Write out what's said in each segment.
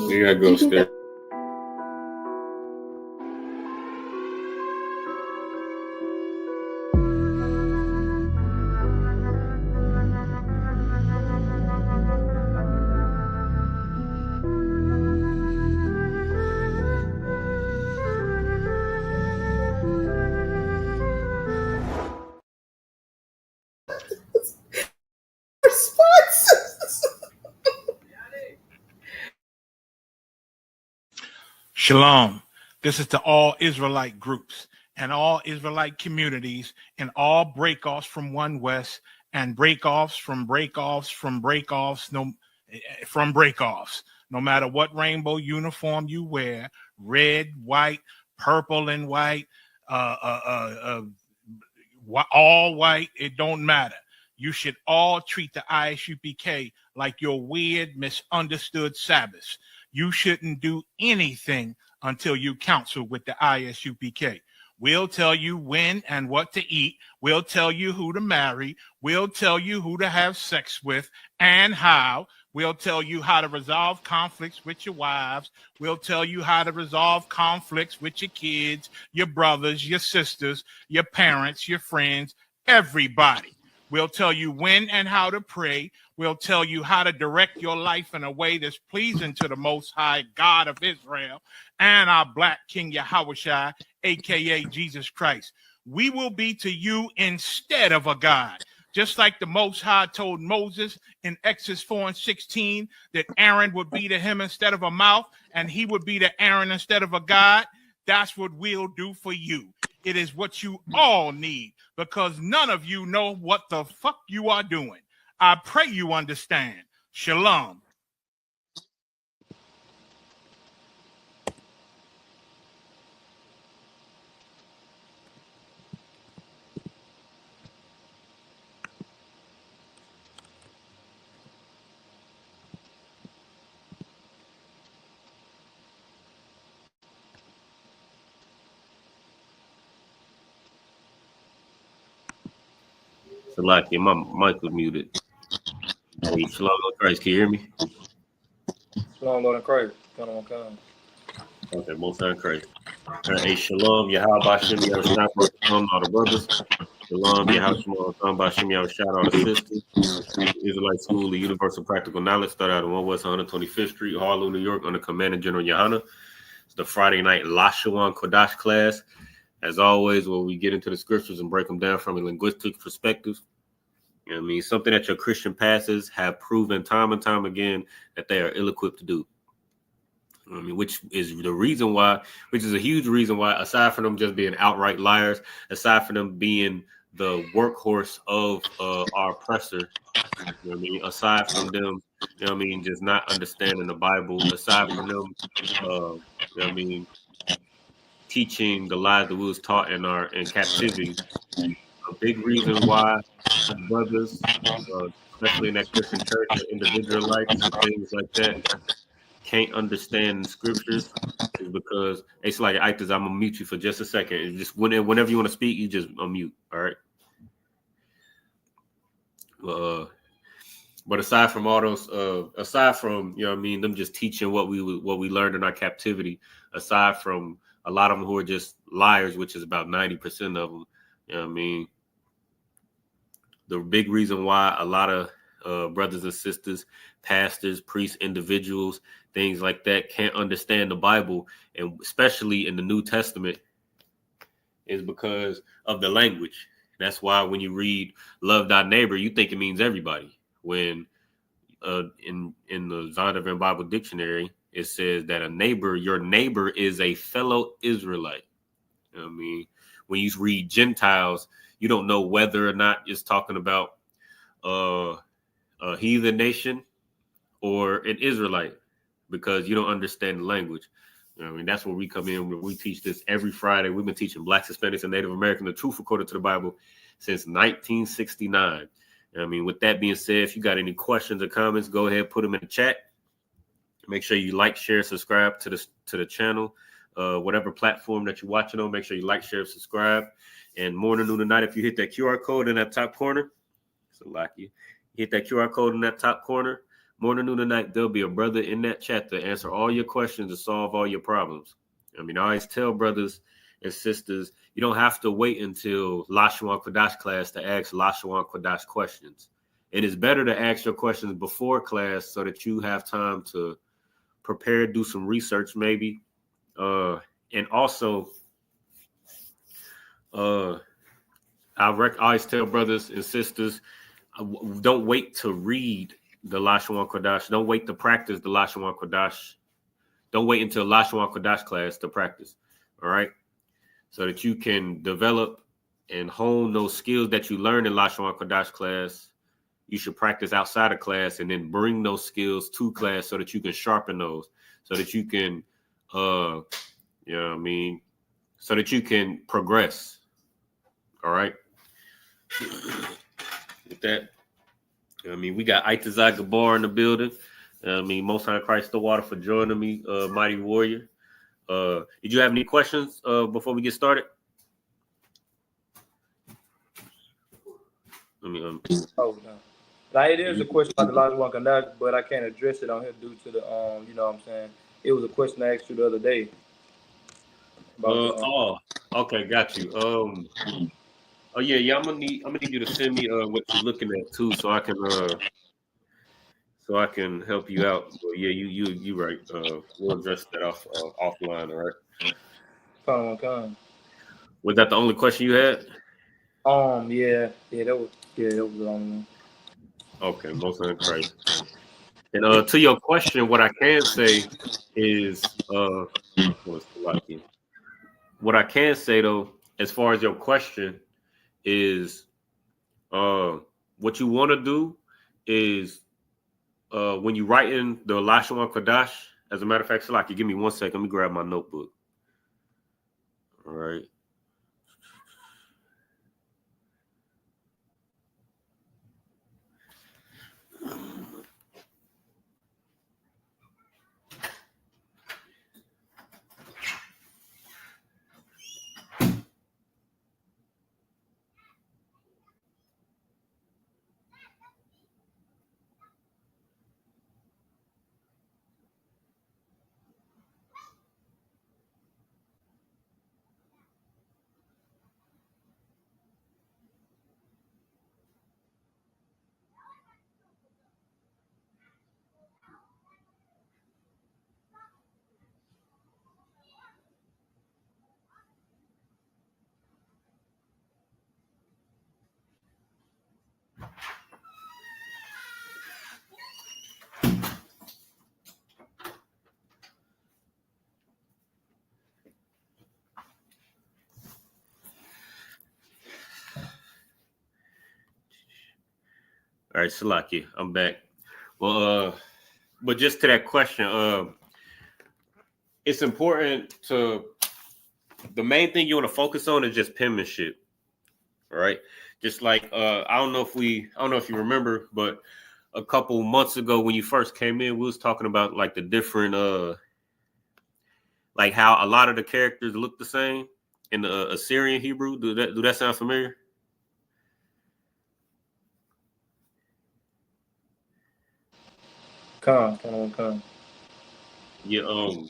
You gotta go upstairs. Shalom. This is to all Israelite groups and all Israelite communities and all breakoffs from One West and breakoffs from breakoffs from breakoffs from breakoffs. No matter what rainbow uniform you wear, red, white, purple and white, all white, it don't matter. You should all treat the ISUPK like your weird, misunderstood Sabbaths. You shouldn't do anything until you counsel with the ISUPK. We'll tell you when and what to eat. We'll tell you who to marry. We'll tell you who to have sex with and how. We'll tell you how to resolve conflicts with your wives. We'll tell you how to resolve conflicts with your kids, your brothers, your sisters, your parents, your friends, everybody. We'll tell you when and how to pray. We'll tell you how to direct your life in a way that's pleasing to the Most High God of Israel and our Black King Yahushua, a.k.a. Jesus Christ. We will be to you instead of a God. Just like the Most High told Moses in Exodus 4:16 that Aaron would be to him instead of a mouth and he would be to Aaron instead of a God, that's what we'll do for you. It is what you all need because none of you know what the fuck you are doing. I pray you understand. Shalom. Salaki, my mic was muted. Hey, Shalom, Lord Christ, can you hear me? Shalom, Lord and Christ. Come on, come. Okay, most high Christ. Hey, Shalom, Yahweh Bashim, Yahweh all the brothers. Shalom, Yahweh Shemon, Bashim, Yahweh shout all the sisters. Israelite School of Universal Practical Knowledge started out on 1 West 125th Street, Harlem, New York, under Commander General Yohana. It's the Friday night Lashawan Qadash class. As always, where we get into the scriptures and break them down from a linguistic perspective. You know what I mean? Something that your Christian pastors have proven time and time again that they are ill-equipped to do. I mean, which is a huge reason why, aside from them just being outright liars, aside from them being the workhorse of our oppressor, you know what I mean? Aside from them, you know what I mean, just not understanding the Bible, aside from them, you know what I mean, teaching the lies that we was taught in captivity. A big reason why brothers, especially in that Christian church, individualites and things like that, can't understand scriptures is because it's like, I'm gonna mute you for just a second. It's just whenever you want to speak, you just unmute. All right. But aside from all those, aside from, you know what I mean, them just teaching what we learned in our captivity, aside from a lot of them who are just liars, which is about 90% of them, you know what I mean, the big reason why a lot of brothers and sisters, pastors, priests, individuals, things like that can't understand the Bible, and especially in the New Testament, is because of the language. That's why when you read "love thy neighbor," you think it means everybody. When in the Zondervan Bible Dictionary, it says that your neighbor is a fellow Israelite. You know what I mean, when you read Gentiles, you don't know whether or not it's talking about a heathen nation or an Israelite because you don't understand the language. You know what I mean, that's where we come in. We teach this every Friday. We've been teaching Blacks, Hispanics, and Native American the truth according to the Bible since 1969. I mean, with that being said, if you got any questions or comments, go ahead, put them in the chat. Make sure you like, share, subscribe to the channel. Whatever platform that you're watching on, make sure you like, share, subscribe. And morning, noon, and night, if you hit that QR code in that top corner, so like you hit that QR code in that top corner, Morning, noon, and night, there'll be a brother in that chat to answer all your questions and solve all your problems. I mean, I always tell brothers and sisters, you don't have to wait until Lashawan Qadash class to ask Lashawan Qadash questions. It is better to ask your questions before class so that you have time to prepare, do some research maybe. And also, I always tell brothers and sisters, don't wait to read the Lashawan Qadash. Don't wait to practice the Lashawan Qadash. Don't wait until Lashawan Qadash class to practice. All right. So that you can develop and hone those skills that you learned in Lashawan Qadash class. You should practice outside of class and then bring those skills to class so that you can sharpen those, so that you can, so that you can progress. All right. With that, we got Itazai Gabar in the building. Most High Christ the Water for joining me, Mighty Warrior. Did you have any questions before we get started? Oh, no. Now, it is a question about the Lashawan Qadash, but I can't address it on here due to the, you know what I'm saying? It was a question I asked you the other day. Okay, got you. I'm gonna need you to send me what you're looking at too, so I can help you out. But yeah, you right. We'll address that offline. All right. Was that the only question you had? Yeah, that was the only one. Okay, most of Christ. And to your question, what I can say is what I can say though, as far as your question is, what you want to do is when you write in the Lashawan Qadash, as a matter of fact, Salaki, give me 1 second. Let me grab my notebook. All right. All right, Salaki, I'm back. Well, but just to that question, it's important to, the main thing you want to focus on is just penmanship. All right. Just like I don't know if you remember, but a couple months ago when you first came in, we was talking about like the different like how a lot of the characters look the same in the Assyrian Hebrew. Do that sound familiar? Come. Yeah, a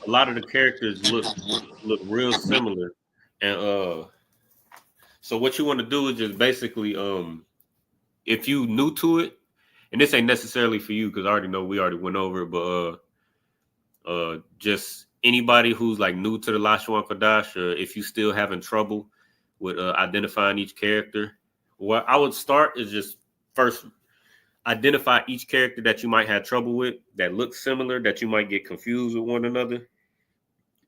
lot of the characters look real similar. And so what you want to do is just basically if you new to it, and this ain't necessarily for you because I already know we already went over it, but just anybody who's like new to the Lashawan Qadash, or if you still having trouble with identifying each character, what I would start is just first identify each character that you might have trouble with, that looks similar, that you might get confused with one another,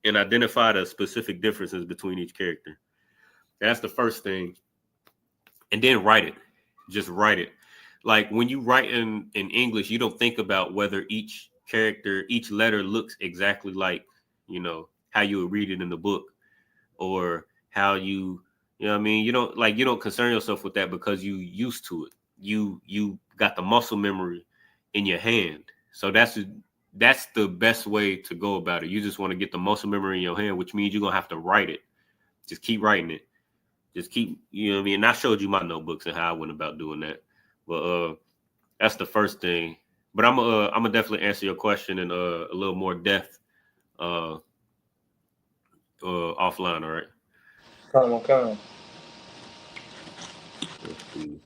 and identify the specific differences between each character. That's the first thing. And then write it. Just write it. Like when you write in English, you don't think about whether each character, each letter looks exactly like, how you would read it in the book, or how you know what I mean? You don't concern yourself with that because you used to it. You got the muscle memory in your hand. So that's the best way to go about it. You just want to get the muscle memory in your hand, which means you're going to have to write it. Just keep writing it. Just keep, And I showed you my notebooks and how I went about doing that. But that's the first thing. But I'm gonna definitely answer your question in a little more depth offline. All right. Come on. Let's see.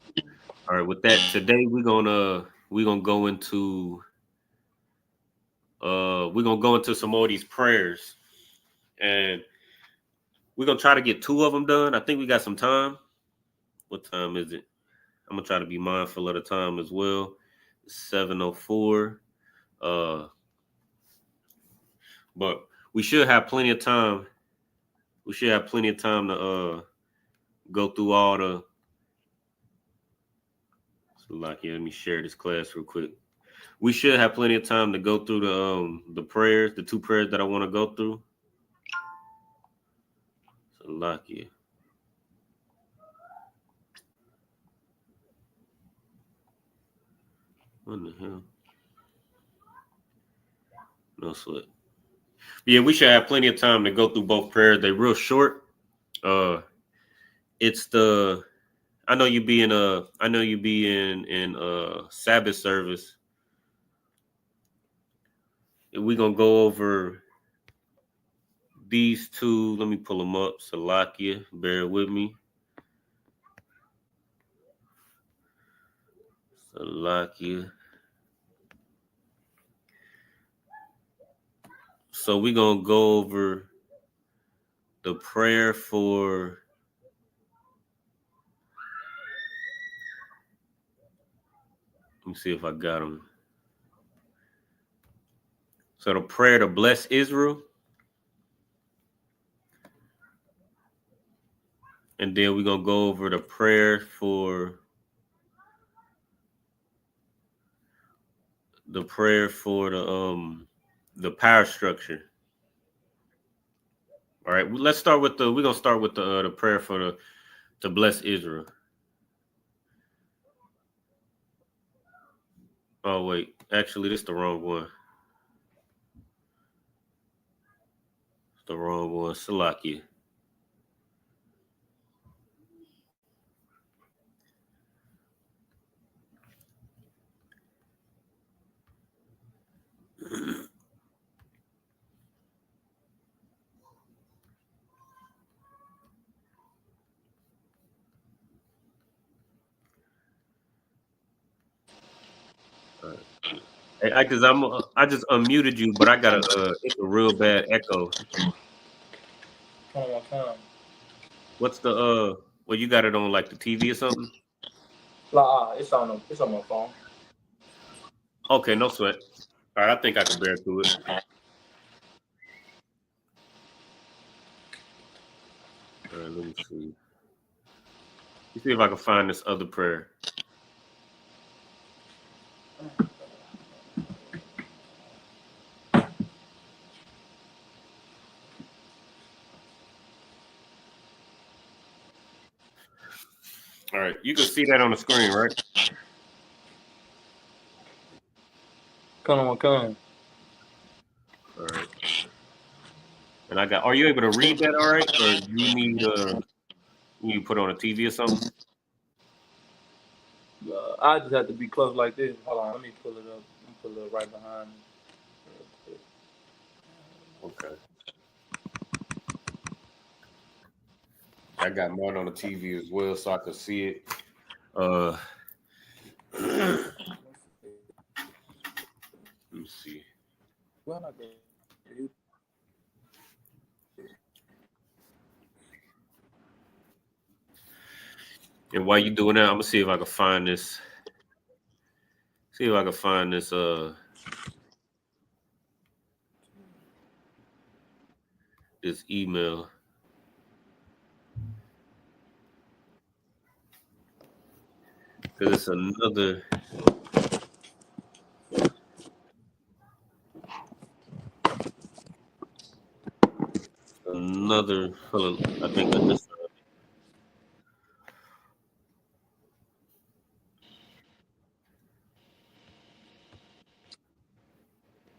All right. With that, today we're gonna go into some more of these prayers, and we're gonna try to get 2 of them done. I think we got some time. What time is it? I'm gonna try to be mindful of the time as well. 7:04. But we should have plenty of time. We should have plenty of time to go through all the. So like, here, let me share this class real quick. We should have plenty of time to go through the prayers, the 2 prayers that I want to go through. So like, yeah. What the hell? No sweat. Yeah, we should have plenty of time to go through both prayers. They're real short. It's the I know you be in Sabbath service. And we're gonna go over these 2. Let me pull them up. Salakia, bear with me. Salakia. So we're gonna go over the prayer for. Let me see if I got them. So the prayer to bless Israel. And then we're gonna go over the prayer for the power structure. All right, we're gonna start with the prayer for to bless Israel. Oh wait, actually, this is the wrong one. It's the wrong one. Salakia. Hey, I just unmuted you, but I got it's a real bad echo. Come on. What's the well, you got it on like the TV or something? It's on my phone. Okay, no sweat. All right, I think I can bear through it. All right, let me see. Let me see if I can find this other prayer. All right, you can see that on the screen, right? Come on. All right. And are you able to read that all right? Or do you need put on a TV or something? I just have to be close like this. Hold on, let me pull it up. Let me pull it up right behind me. Okay. I got mine on the TV as well, so I can see it. Let me see. And while you doing that, I'm gonna see if I can find this. See if I can find this this email. Because it's another. Hold on, I think I just.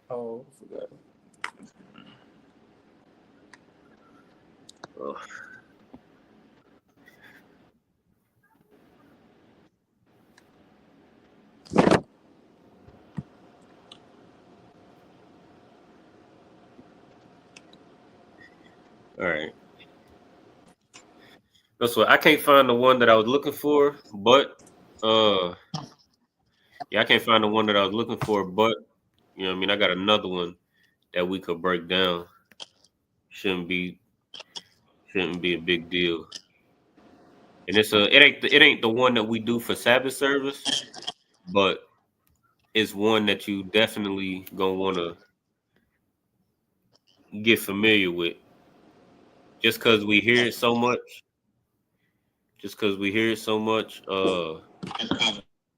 Oh, I forgot. Oh. All right. That's what I can't find the one that I was looking for, but yeah, I can't find the one that I was looking for, but you know what I mean, I got another one that we could break down. Shouldn't be a big deal. And it ain't the one that we do for Sabbath service, but it's one that you definitely gonna want to get familiar with. Just because we hear it so much, just because we hear it so much, I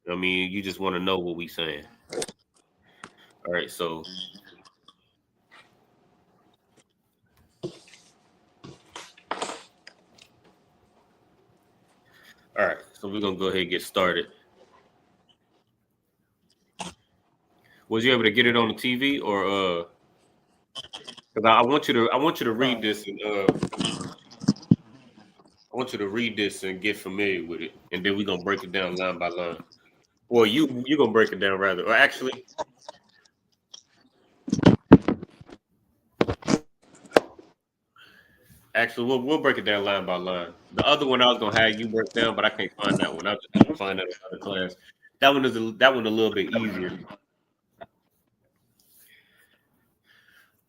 mean, you just want to know what we saying. All right, so all right, so we're gonna go ahead and get started. Was you able to get it on the TV or because I want you to read this and I want you to read this and get familiar with it, and then we're gonna break it down line by line. Well, you gonna break it down rather, or actually we'll break it down line by line. The other one I was gonna have you break down, but I can't find that one. I just have to find that in another class. That one a little bit easier.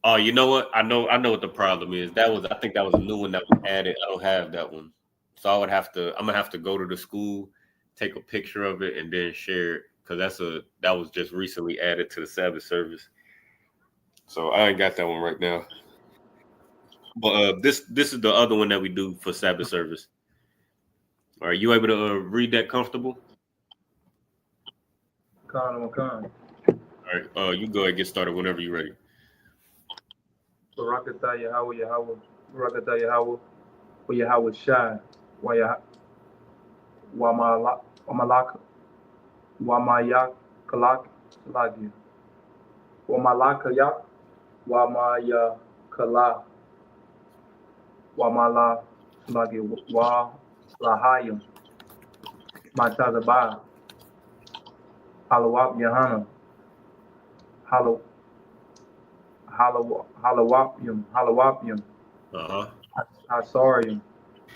Oh, you know what? I know what the problem is. I think that was a new one that was added. I don't have that one. So I'm gonna have to go to the school, take a picture of it, and then share it because that was just recently added to the Sabbath service. So I ain't got that one right now. But this is the other one that we do for Sabbath service. Are you able to read that comfortable? Con. All right. You go ahead and get started whenever you're ready. Barakatah Yahweh Yahweh. Barakatah Yahweh. Wa Yahweh Shai. Wamalak. Wamayak Kalak. Salagi. Wamalakayak. Wamaya Kala. Wamala Salagi. Wa Lahayim. Matazabah. Halawap Yahana. Halawapium. Hasorium.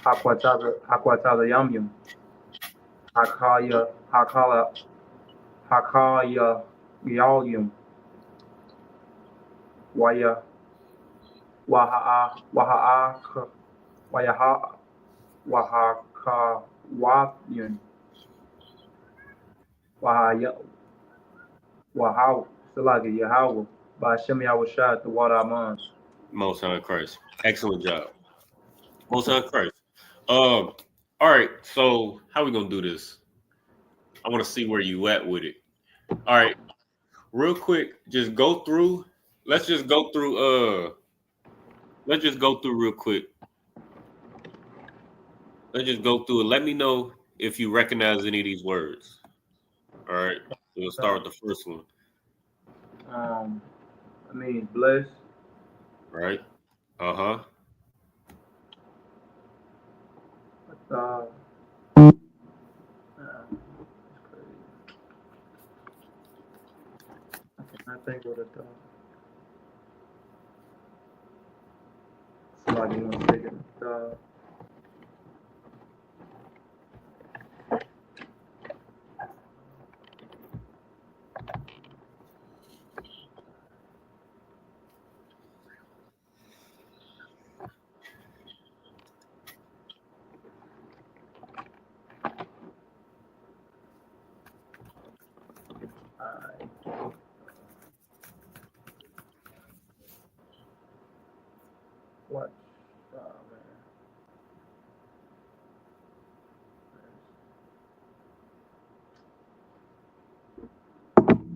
Hakwataza Yamyum. Hakaya Yalium. Wahakawapium. Wahaw Salagi Yahweh. By Hashem Yahweh Shai the water Aman. Most High Christ. Excellent job. Most High Christ. All right. So how we gonna do this? I want to see where you at with it. All right. Real quick, just go through. Let's just go through. Let's just go through real quick. Let's just go through it. Let me know if you recognize any of these words. All right. So we'll start with the first one. Bless. Right. Uh-huh. I think what it Somebody one second. What?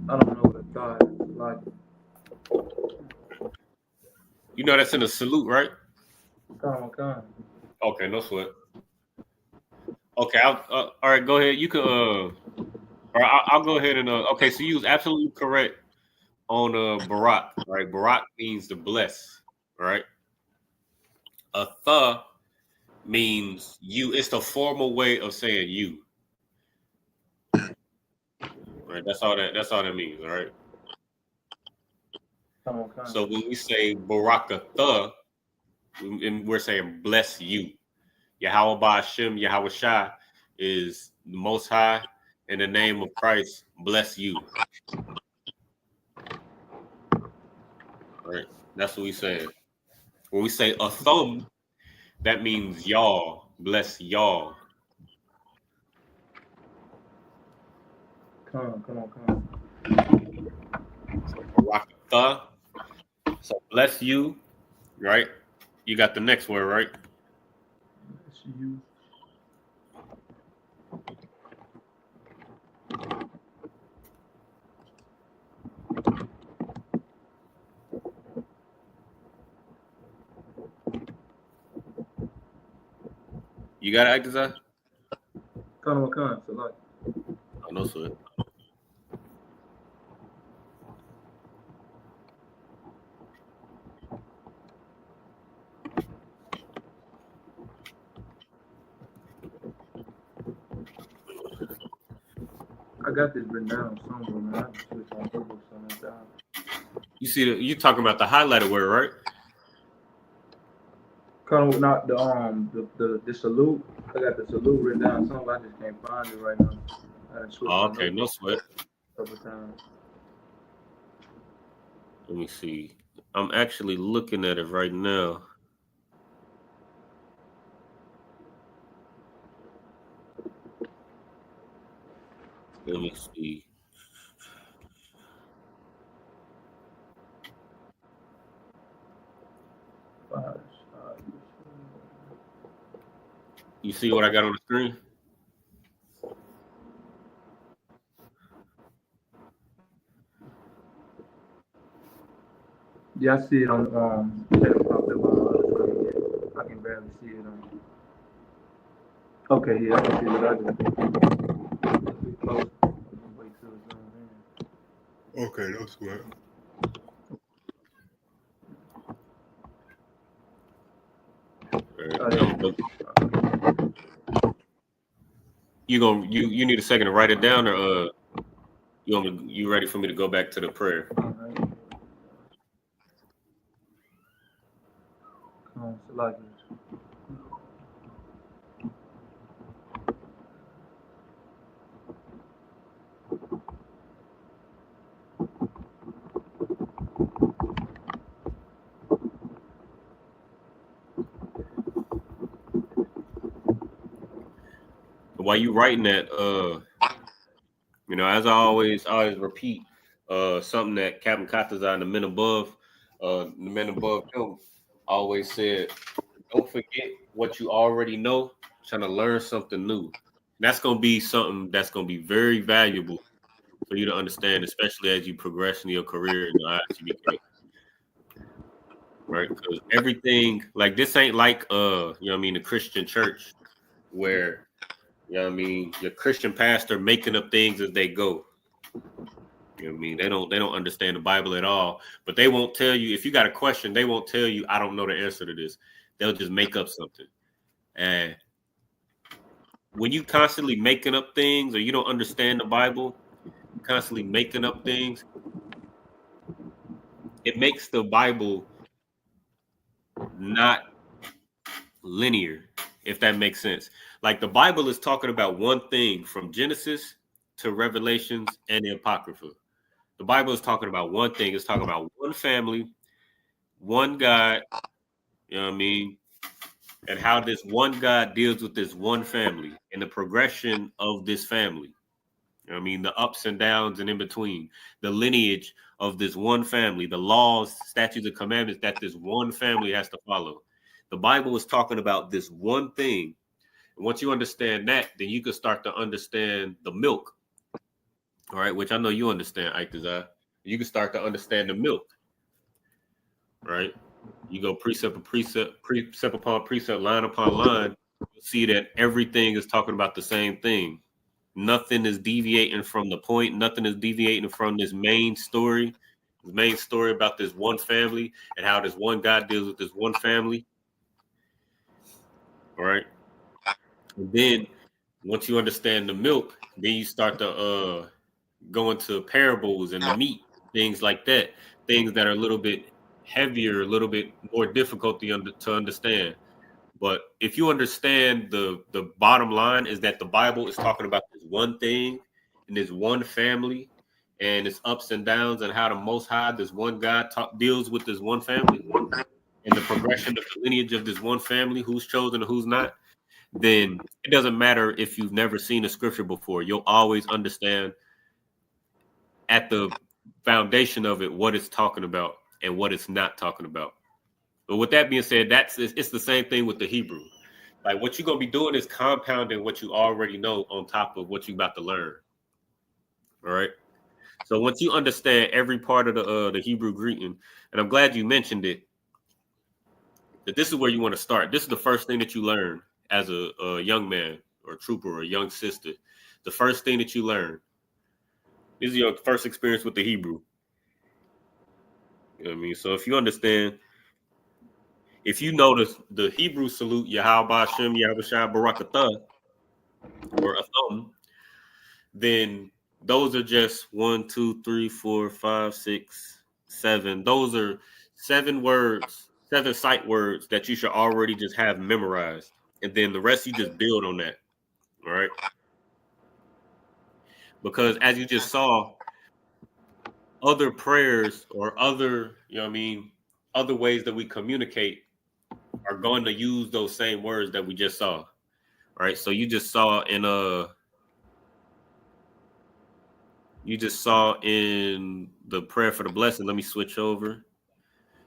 I don't know what it thought. Like, You know that's in a salute, right? Come. Okay, no sweat. Okay, all right. Go ahead. You can. Or I'll go ahead and. Okay, so you was absolutely correct on Barak. Right, Barak means to bless. Right. A means you. It's the formal way of saying you. Right. That's all that means. All right. Come. So when we say Barakatha, and we're saying bless you. Yahweh Ba'Shem, Yahweh Shai is the Most High. In the name of Christ, bless you. Right? That's what we saying. When we say a thumb, that means y'all. Bless y'all. Come on. Barakatah. So bless you, right? You got the next word, right? Bless you. You got it, Aktazah? Come on, so like. Oh, no sweat. I got this written down somewhere, man. I have to switch on Google something down. You see, you talking about the highlighted word, right? Kind of not the salute. I got the salute written down somewhere. I just can't find it right now. I had to switch Oh, my okay, no sweat. a couple times. Let me see. I'm actually looking at it right now. Let me see. You see what I got on the screen? Yeah, I see it on that popped up on the screen. Yeah. I can barely see it on. Okay, yeah, I can see what I do. Too close. Wait till it's on in. Okay, no sweat. You need a second to write it down, or you ready for me to go back to the prayer? Like While you writing that, as I always repeat, something that Captain Kataza and the men above him always said: don't forget what you already know. Trying to learn something new. That's gonna be something that's gonna be very valuable for you to understand, especially as you progress in your career in the ISUPK. Right? Because everything like this ain't like the Christian church where your Christian pastor making up things as they go. You know what I mean? They don't understand the Bible at all. But they won't tell you if you got a question, they won't tell you, I don't know the answer to this. They'll just make up something. And when you constantly making up things or you don't understand the Bible, constantly making up things, it makes the Bible not linear, if that makes sense. Like the Bible is talking about one thing from Genesis to Revelations and the Apocrypha. The Bible is talking about one thing. It's talking about one family, one God, you know what I mean? And how this one God deals with this one family and the progression of this family. You know what I mean? The ups and downs and in between, the lineage of this one family, the laws, statutes, and commandments that this one family has to follow. The Bible is talking about this one thing. And once you understand that, then you can start to understand the milk. All right, which I know you understand, Ike Desire. You can start to understand the milk. Right? You go precept upon precept, line upon line, you'll see that everything is talking about the same thing. Nothing is deviating from the point. Nothing is deviating from this main story. The main story about this one family and how this one God deals with this one family. All right. And then once you understand the milk, then you start to go into parables and the meat, things like that, things that are a little bit heavier, a little bit more difficult to understand. But if you understand the bottom line is that the Bible is talking about this one thing and this one family and its ups and downs and how the Most High, this one God, deals with this one family and the progression of the lineage of this one family, who's chosen and who's not, then it doesn't matter if you've never seen a scripture before. You'll always understand at the foundation of it what it's talking about and what it's not talking about. But with that being said, it's the same thing with the Hebrew. Like what you're gonna be doing is compounding what you already know on top of what you're about to learn. All right. So once you understand every part of the Hebrew greeting, and I'm glad you mentioned it, that this is where you want to start. This is the first thing that you learn as a young man or a trooper or a young sister. The first thing that you learn. This is your first experience with the Hebrew. You know what I mean? So if you understand, if you notice the Hebrew salute, Yahweh Hashem, Yahweh Shai Barakatah, or Atham, then those are just 1, 2, 3, 4, 5, 6, 7. Those are 7 words, 7 sight words that you should already just have memorized. And then the rest you just build on that. All right. Because as you just saw, other prayers or other, you know what I mean, other ways that we communicate are going to use those same words that we just saw. All right. So you just saw in the prayer for the blessing. Let me switch over.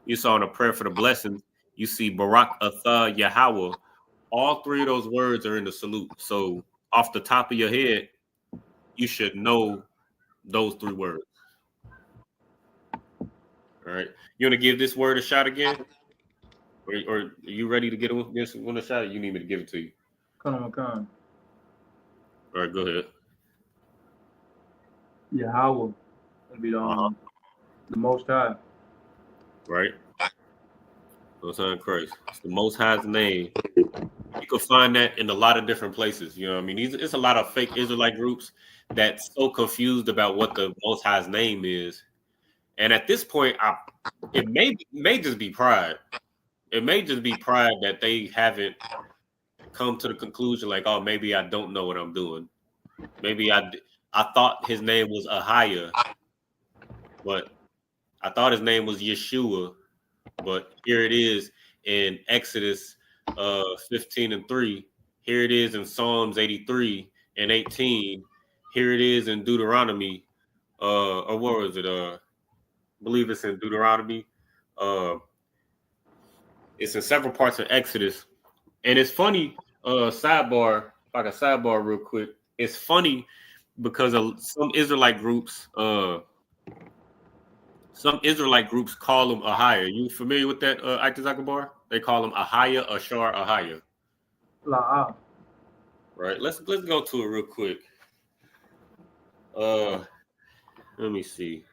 You saw in the prayer for the blessing, you see Barak Atha Yahweh. All 3 of those words are in the salute. So off the top of your head, you should know those 3 words. All right. You want to give this word a shot again? Or are you ready to get this one a shot? Or you need me to give it to you? Come on. All right, go ahead. Yahweh will be the Most High. Right. Most High Christ. It's the Most High's name. You can find that in a lot of different places. You know what I mean? It's a lot of fake Israelite groups that's so confused about what the Most High's name is. And at this point, it may just be pride. It may just be pride that they haven't come to the conclusion like, oh, maybe I don't know what I'm doing. Maybe I thought his name was Ahiah, but I thought his name was Yeshua. But here it is in Exodus 15:3. Here it is in Psalms 83:18. Here it is in Deuteronomy. Or what was it? I believe it's in Deuteronomy. It's in several parts of Exodus. And it's funny, sidebar, if I can sidebar real quick. It's funny because of some Israelite groups call them Ahiah. You familiar with that, Ike Zakabar? They call them Ahiah, Ashar, Ahiah. La'ah. Right. Let's go to it real quick. Let me see.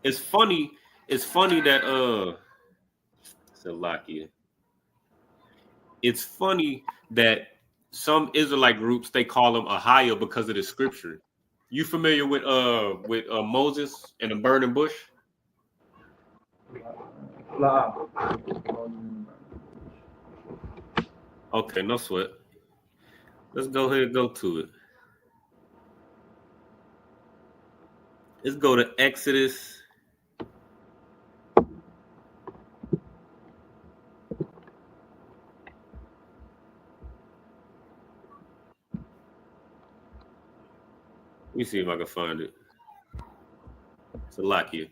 It's funny that Salakia. It's funny that some Israelite groups they call them Ahiah because of the scripture. You familiar with Moses and the burning bush? La'ah. Okay, no sweat. Let's go ahead and go to it. Let's go to Exodus. Let me see if I can find it. It's a lot here.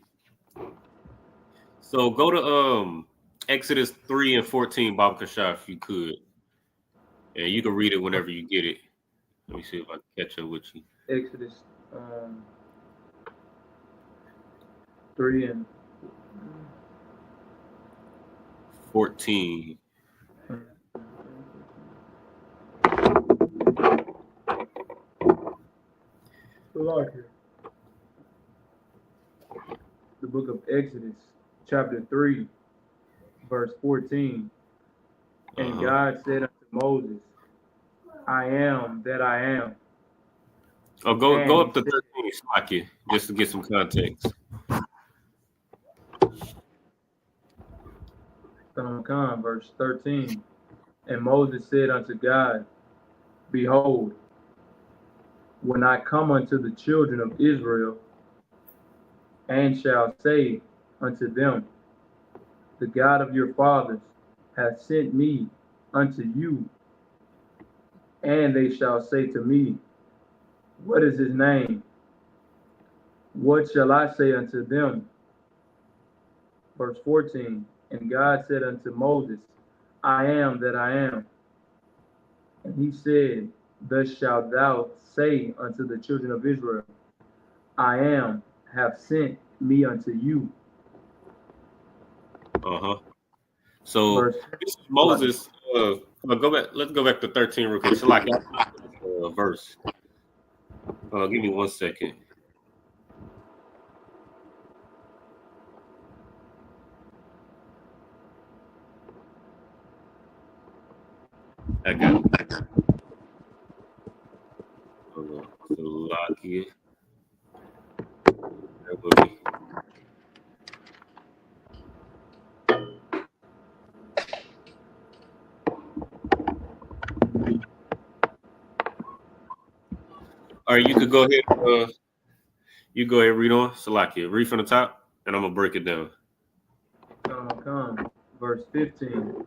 So go to Exodus 3:14, Bob Kashaf, if you could. And you can read it whenever you get it. Let me see if I can catch up with you. Exodus 3 and 14. The book of Exodus, chapter 3, verse 14. And God said unto Moses, I am that I am. Oh, go up to 13, Slocky, just to get some context. Verse 13. And Moses said unto God, Behold, when I come unto the children of Israel, and shall say unto them, The God of your fathers hath sent me unto you, and they shall say to me, What is his name? What shall I say unto them? Verse 14. And God said unto Moses, I am that I am. And he said, Thus shalt thou say unto the children of Israel, I am, have sent me unto you. So Verse, this is Moses. Go back. Let's go back to 13 real quick. So like verse. Give me 1 second. I got it. Salakia. That would be. All right, you could go ahead. You go ahead and read on. Salakia. Read from the top, and I'm gonna break it down. Verse 15.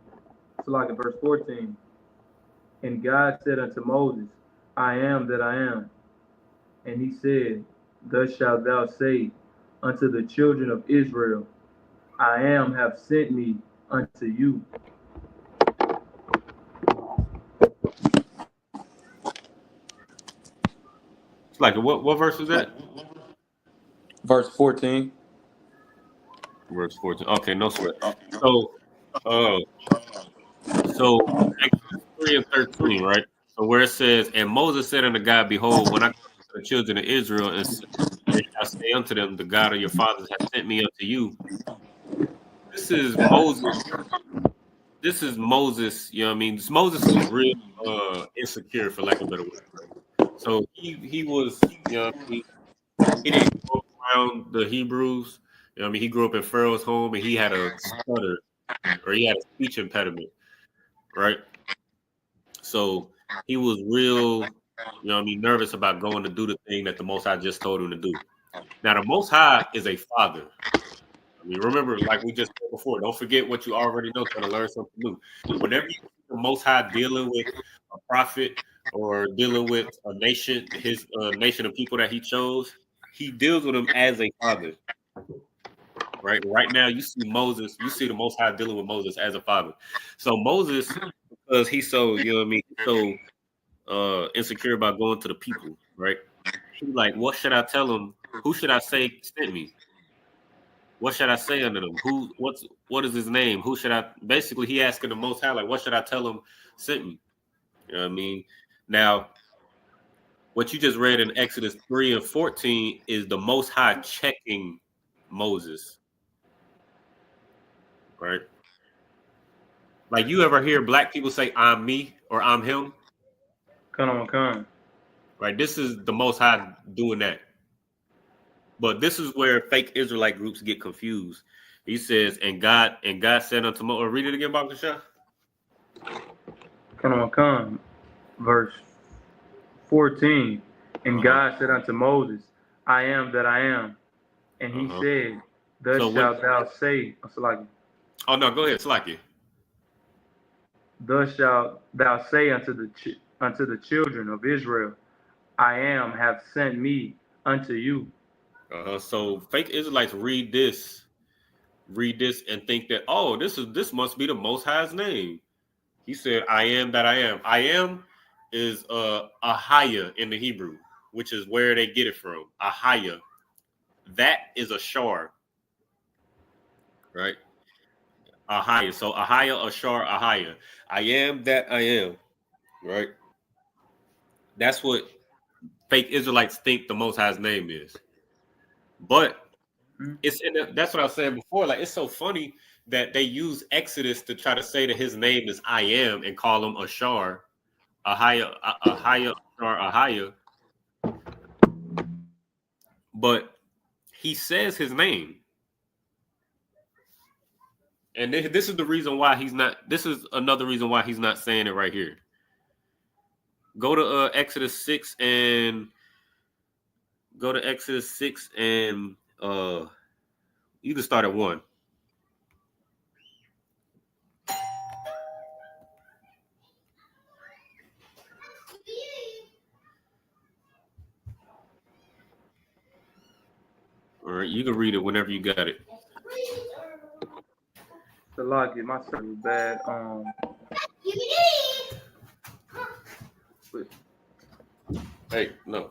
Salakia, verse 14. And God said unto Moses, I am that I am. And he said, Thus shalt thou say unto the children of Israel, I am have sent me unto you. It's like what verse is that? Verse 14. Verse 14. Okay, no sweat. So Exodus 3 and 13, right? So where it says, And Moses said unto God, Behold, when I come to the children of Israel and shall say unto them, The God of your fathers hath sent me unto you. This is Moses. This is Moses. You know what I mean? Moses was real insecure, for lack of a better word. Right? So he was, you know what I mean? He didn't grow up around the Hebrews. You know what I mean? He grew up in Pharaoh's home, and he had a stutter, or he had a speech impediment, right? So he was real, you know what I mean, nervous about going to do the thing that the Most High just told him to do. Now, the Most High is a father. I mean, remember, like we just said before, don't forget what you already know, trying to learn something new. Whenever you see the Most High dealing with a prophet or dealing with a nation, his nation of people that he chose, he deals with them as a father. Right now, you see Moses, you see the Most High dealing with Moses as a father. So Moses, because he's so, you know what I mean, so insecure about going to the people, right? He's like, what should I tell them? Who should I say sent me? What should I say unto them? What is his name? Who should I basically he asking the Most High, like, what should I tell him sent me? You know what I mean? Now, what you just read in Exodus 3 and 14 is the Most High checking Moses. Right? Like you ever hear black people say I'm me or I'm him? Come on. Right? This is the Most High doing that. But this is where fake Israelite groups get confused. He says, and God said unto Moses, read it again, Baba Shah. Come. Verse 14. And God said unto Moses, I am that I am. And he said, Thus shalt thou say, Oh no, go ahead, Slacky. Thus shalt thou say unto the children of Israel, I am have sent me unto you. So fake Israelites read this and think that, oh, this must be the Most High's name. He said, I am that I am. I am is Ahaya in the Hebrew, which is where they get it from. Ahaya. That is a shar. Right? Ahaya. So Ahaya, Ashar, Ahaya. I am that I am. Right? That's what fake Israelites think the Most High's name is. But that's what I was saying before. Like, it's so funny that they use Exodus to try to say that his name is I am and call him Ashar, Ahaya, Ashar, Ahaya. But he says his name. And this is the reason why he's not. This is another reason why he's not saying it right here. Go to Exodus 6 and you can start at 1. All right, you can read it whenever you got it. The logic, my service is bad. Hey, no.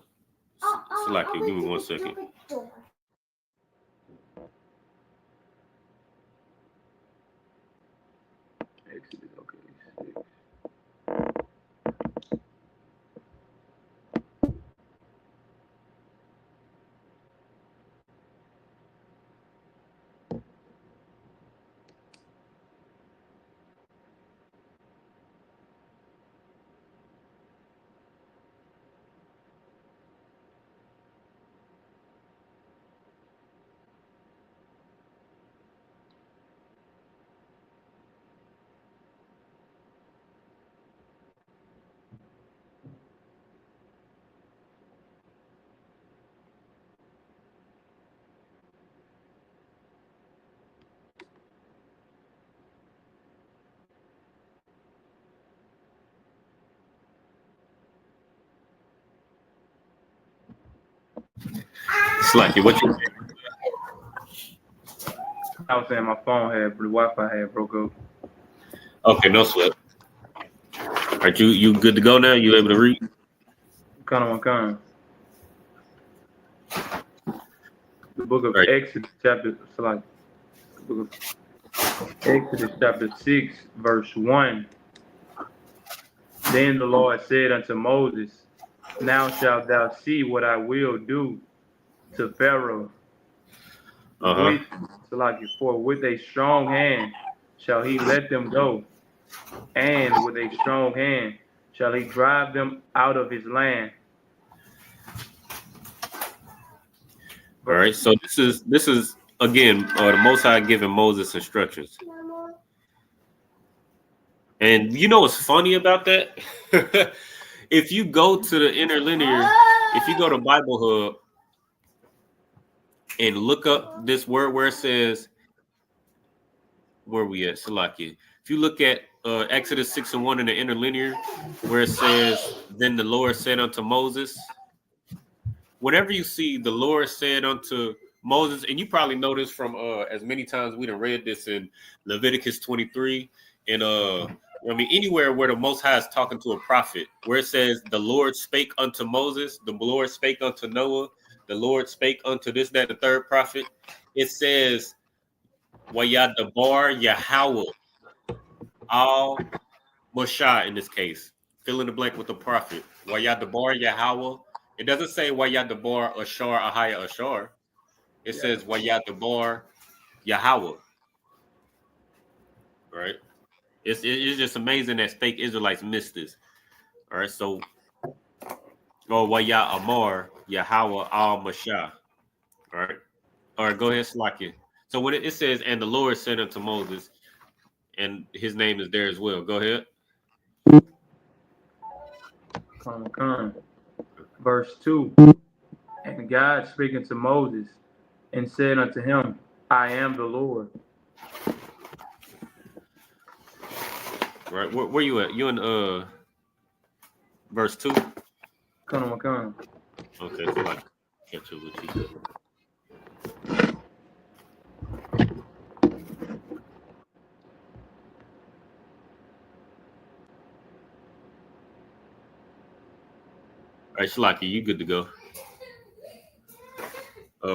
Select it. Give me 1 second. Exodus, okay. Select it. What you say? I was saying my phone the Wi-Fi had broke up. Okay, no sweat. All right, you good to go now? You able to read? Kind. The book of Right. Exodus, chapter 6, verse 1. Then the Lord said unto Moses, now shalt thou see what I will do to Pharaoh. For with a strong hand shall he let them go, and with a strong hand shall he drive them out of his land. All right, so this is again the Most High giving Moses instructions. And you know what's funny about that? If you go to the interlinear, if you go to Bible Hub and look up this word where it says, where we at, Salakia? If you look at Exodus 6 and 1 in the interlinear, where it says, then the Lord said unto Moses, whenever you see the Lord said unto Moses, and you probably know this from as many times we done read this in Leviticus 23, and anywhere where the Most High is talking to a prophet, where it says the Lord spake unto Moses, the Lord spake unto Noah, the Lord spake unto this, that, the third prophet, it says Wayadabar Yahweh al Moshe in this case. Fill in the blank with the prophet. Wayadabar Yahweh. It doesn't say Wayadabar Ashar Ahaya Ashar. It says Wayadabar Yahweh. Right? It's just amazing that fake Israelites missed this. All right, so Waya Amar Yahweh al Mashah. All right, go ahead, Slakia. So when it says, and the Lord said unto Moses, and his name is there as well. Go ahead. Verse 2. And God speaking to Moses and said unto him, I am the Lord. Right, where you at? You in verse 2? Come. Okay, so I catch up with you. All right, Shalaki, you good to go.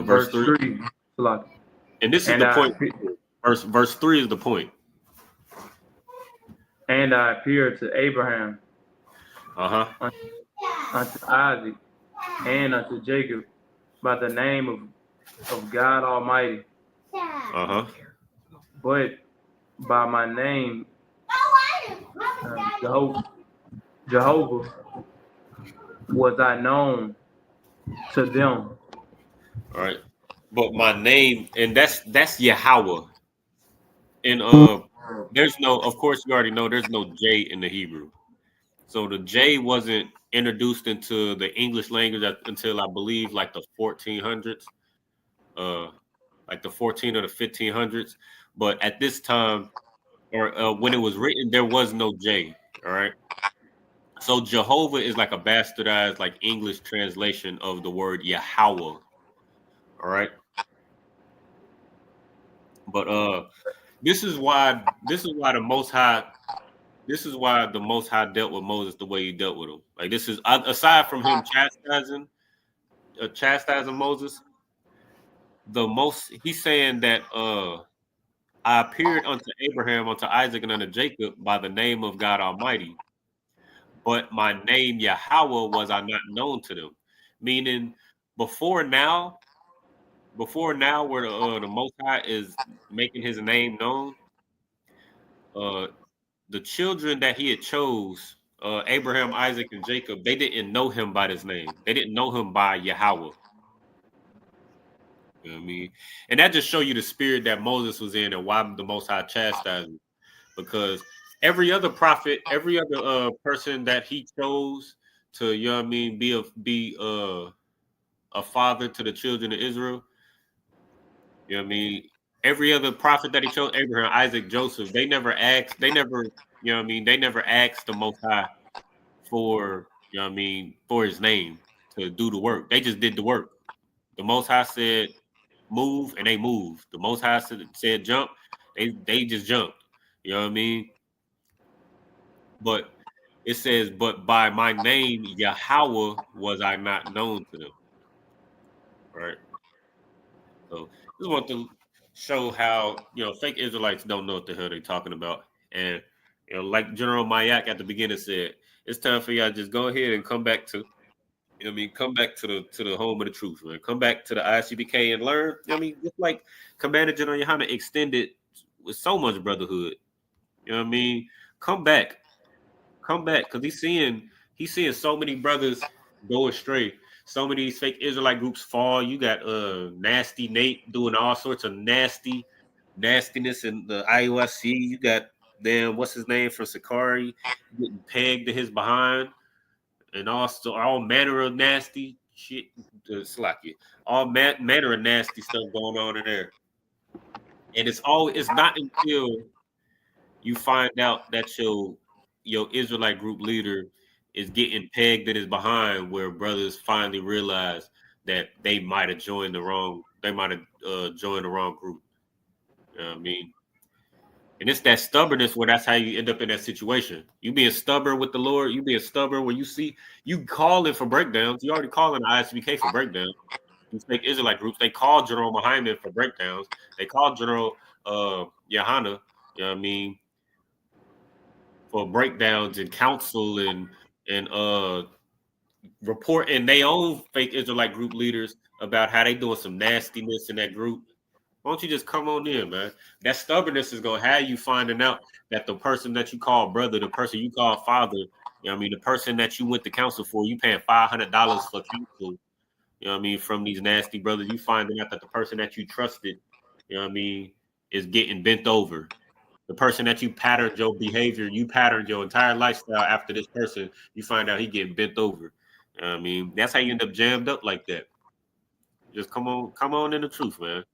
Verse 3. Shalaki. And this is the point. Verse 3 is the point. And I appeared to Abraham, unto Isaac, and unto Jacob by the name of God Almighty. But by my name, Jehovah, was I known to them. All right. But my name, and that's Yahweh. And there's no, of course, you already know there's no J in the Hebrew. So the J wasn't introduced into the English language until I believe like the 1400s, like the 14 or the 1500s. But at this time, or when it was written, there was no J. All right. So Jehovah is like a bastardized, like English translation of the word Yahweh. All right. But this is why the Most High dealt with Moses the way he dealt with him. Like this is aside from him chastising Moses, he's saying that I appeared unto Abraham, unto Isaac, and unto Jacob by the name of God Almighty, but my name Yahweh was I not known to them. Meaning, before now, where the Most High is making His name known, the children that He had chose, Abraham, Isaac, and Jacob, they didn't know Him by His name. They didn't know Him by Yahweh. You know what I mean? And that just show you the spirit that Moses was in and why the Most High chastised him. Because every other prophet, every other person that he chose to, you know what I mean, be a father to the children of Israel, you know what I mean? Every other prophet that he chose, Abraham, Isaac, Joseph, you know what I mean, they never asked the Most High for, you know what I mean, for his name to do the work. They just did the work. The Most High said move, and they moved. The Most High said jump, they just jumped. You know what I mean? But it says, but by my name Yahweh was I not known to them. Right. So just want to show how fake Israelites don't know what the hell they're talking about. And like General Mayak at the beginning said, it's time for y'all to just go ahead and come back to come back to the home of the truth, man. Come back to the ISUPK and learn. Just like Commander General Yohana extended with so much brotherhood. You know what I mean? Come back, because he's seeing so many brothers go astray. So many of these fake Israelite groups fall. You got Nasty Nate doing all sorts of nastiness in the IOIC. You got what's his name from Sakari getting pegged to his behind. And also all manner of nasty shit, all manner of nasty stuff going on in there. And it's not until you find out that your Israelite group leader is getting pegged in his behind, where brothers finally realize that they might have joined the wrong group. You know what I mean? And it's that stubbornness where that's how you end up in that situation. You being stubborn with the Lord, you being stubborn where you calling for breakdowns. You already calling the ISBK for breakdowns. These fake Israelite groups, they call General Muhammad for breakdowns. They call General Yohana, you know what I mean, for breakdowns and counsel and reporting their own fake Israelite group leaders about how they doing some nastiness in that group. Why don't you just come on in, man? That stubbornness is gonna have you finding out that the person that you call brother, the person you call father, the person that you went to counsel for, you paying $500 for counsel, from these nasty brothers. You finding out that the person that you trusted, is getting bent over. The person that you patterned your behavior, you patterned your entire lifestyle after this person, you find out he getting bent over. That's how you end up jammed up like that. Just come on in the truth, man.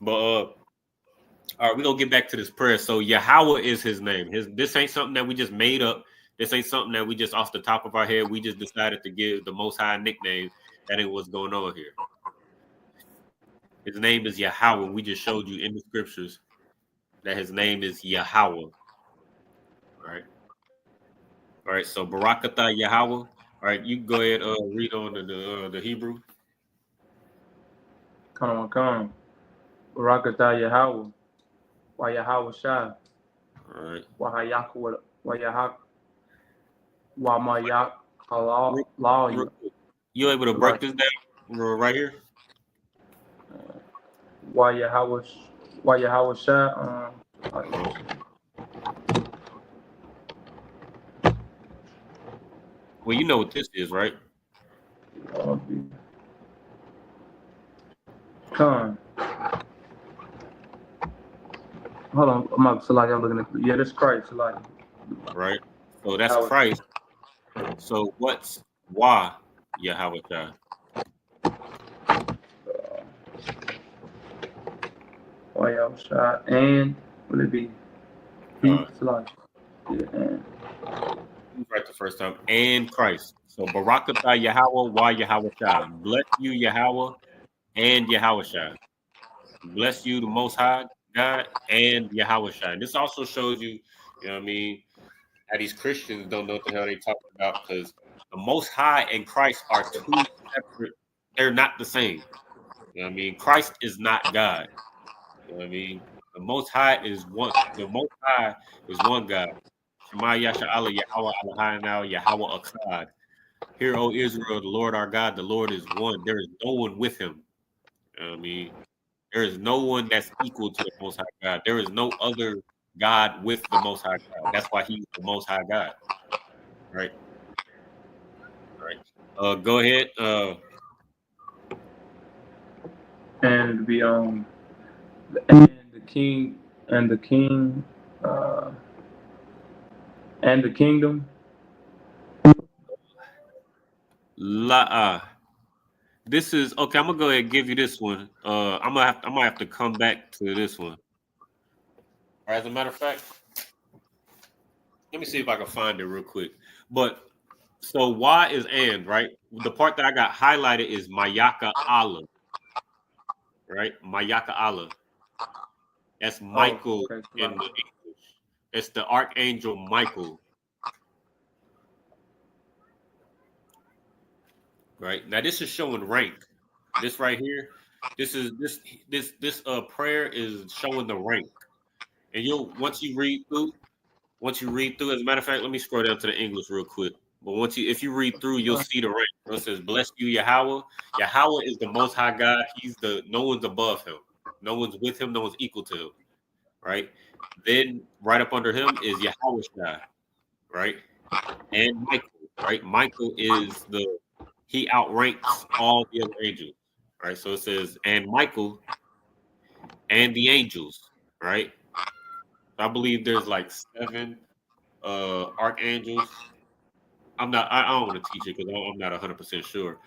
But all right, we're gonna get back to this prayer. So Yahweh is his name. This ain't something that we just made up. This ain't something that we just off the top of our head. We just decided to give the Most High nickname. That ain't what's going on here. His name is Yahweh. We just showed you in the scriptures that his name is Yahweh. All right. So Barakatah Yahweh. All right, you go ahead. Read on the Hebrew. Come on. Barakatah Yahweh. Why Yahweh Shah? All right. Why Mayak Halal. You able to break this down right here? Why Yahweh Shah? Well, you know what this is, right? Hold hold on. I'm looking at. Yeah, that's Christ. Salaki. right? So that's Christ. So what's why Yahweh Shai? Why y'all shot? And will it be? Salaki. Yeah, and. Right the first time. And Christ. So Barakatah Yahweh, why Yahweh Shai? Bless you, Yahweh, and Yahweh Shai. Bless you, the Most High God, and Yahweh Shai. This also shows you, you know what I mean, how these Christians don't know what the hell they talking about, because the Most High and Christ are two separate. They're not the same. You know what I mean? Christ is not God. You know what I mean? The Most High is one. The Most High is one God. Shema Yasha Allah Yahweh Elohim Yahweh Akkad. Hear, O Israel, the Lord our God, the Lord is one. There is no one with him. You know what I mean? There is no one that's equal to the Most High God. There is no other God with the Most High God. That's why he's the Most High God. Right? Right. Go ahead. And be and the king, and the kingdom. This is okay. I'm gonna go ahead and give you this one. I'm gonna have to come back to this one. Or as a matter of fact, let me see if I can find it real quick. But so why is and right? The part that I got highlighted is Mayaka Allah, right? Mayaka Allah. That's Michael in the English. It's the archangel Michael. Right now, this is showing rank. This right here, this prayer is showing the rank. And once you read through, as a matter of fact, let me scroll down to the English real quick. But if you read through, you'll see the rank. So it says, "Bless you, Yahweh." Yahweh is the Most High God. No one's above him. No one's with him. No one's equal to him. Right. Then right up under him is Yahweh Shai. Right. And Michael. Right. Michael is he outranks all the other angels. Right. So it says, and Michael and the angels. Right. I believe there's like 7 archangels. I don't want to teach it because I'm not 100% sure.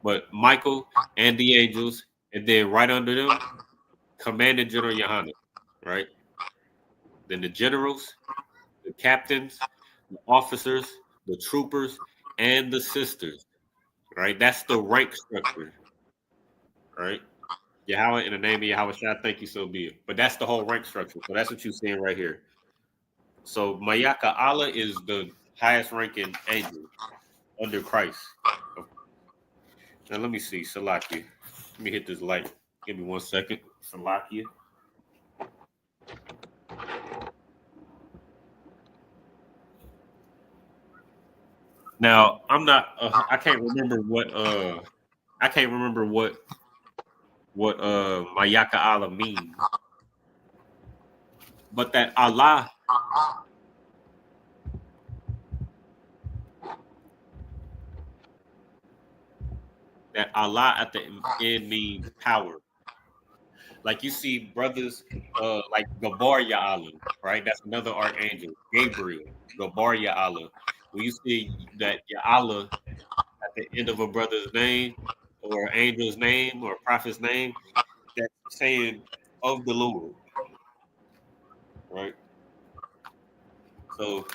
But Michael and the angels, and then right under them, Commanding General Yohanan, right? Then the generals, the captains, the officers, the troopers, and the sisters, right? That's the rank structure, right? Yahweh, in the name of Yahweh Shai, thank you, so be it. But that's the whole rank structure. So that's what you're seeing right here. So Mayaka Allah is the highest ranking angel under Christ. Now let me see, Salakia. Let me hit this light. Give me 1 second. Salakia. Now I'm not. I can't remember what. Mayaka Allah means. But that Allah. That Allah at the end means power. Like you see brothers like Gabar Allah, right? That's another archangel. Gabriel, Gabar Allah. When you see that Allah at the end of a brother's name or angel's name or prophet's name, that's saying of the Lord, right? So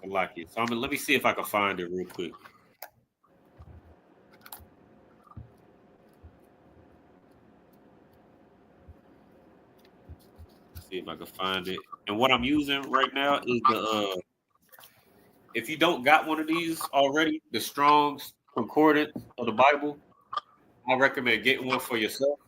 I like it. So let me see if I can find it real quick. See if I can find it. And what I'm using right now is the if you don't got one of these already, the Strong's Concordance of the Bible, I recommend getting one for yourself.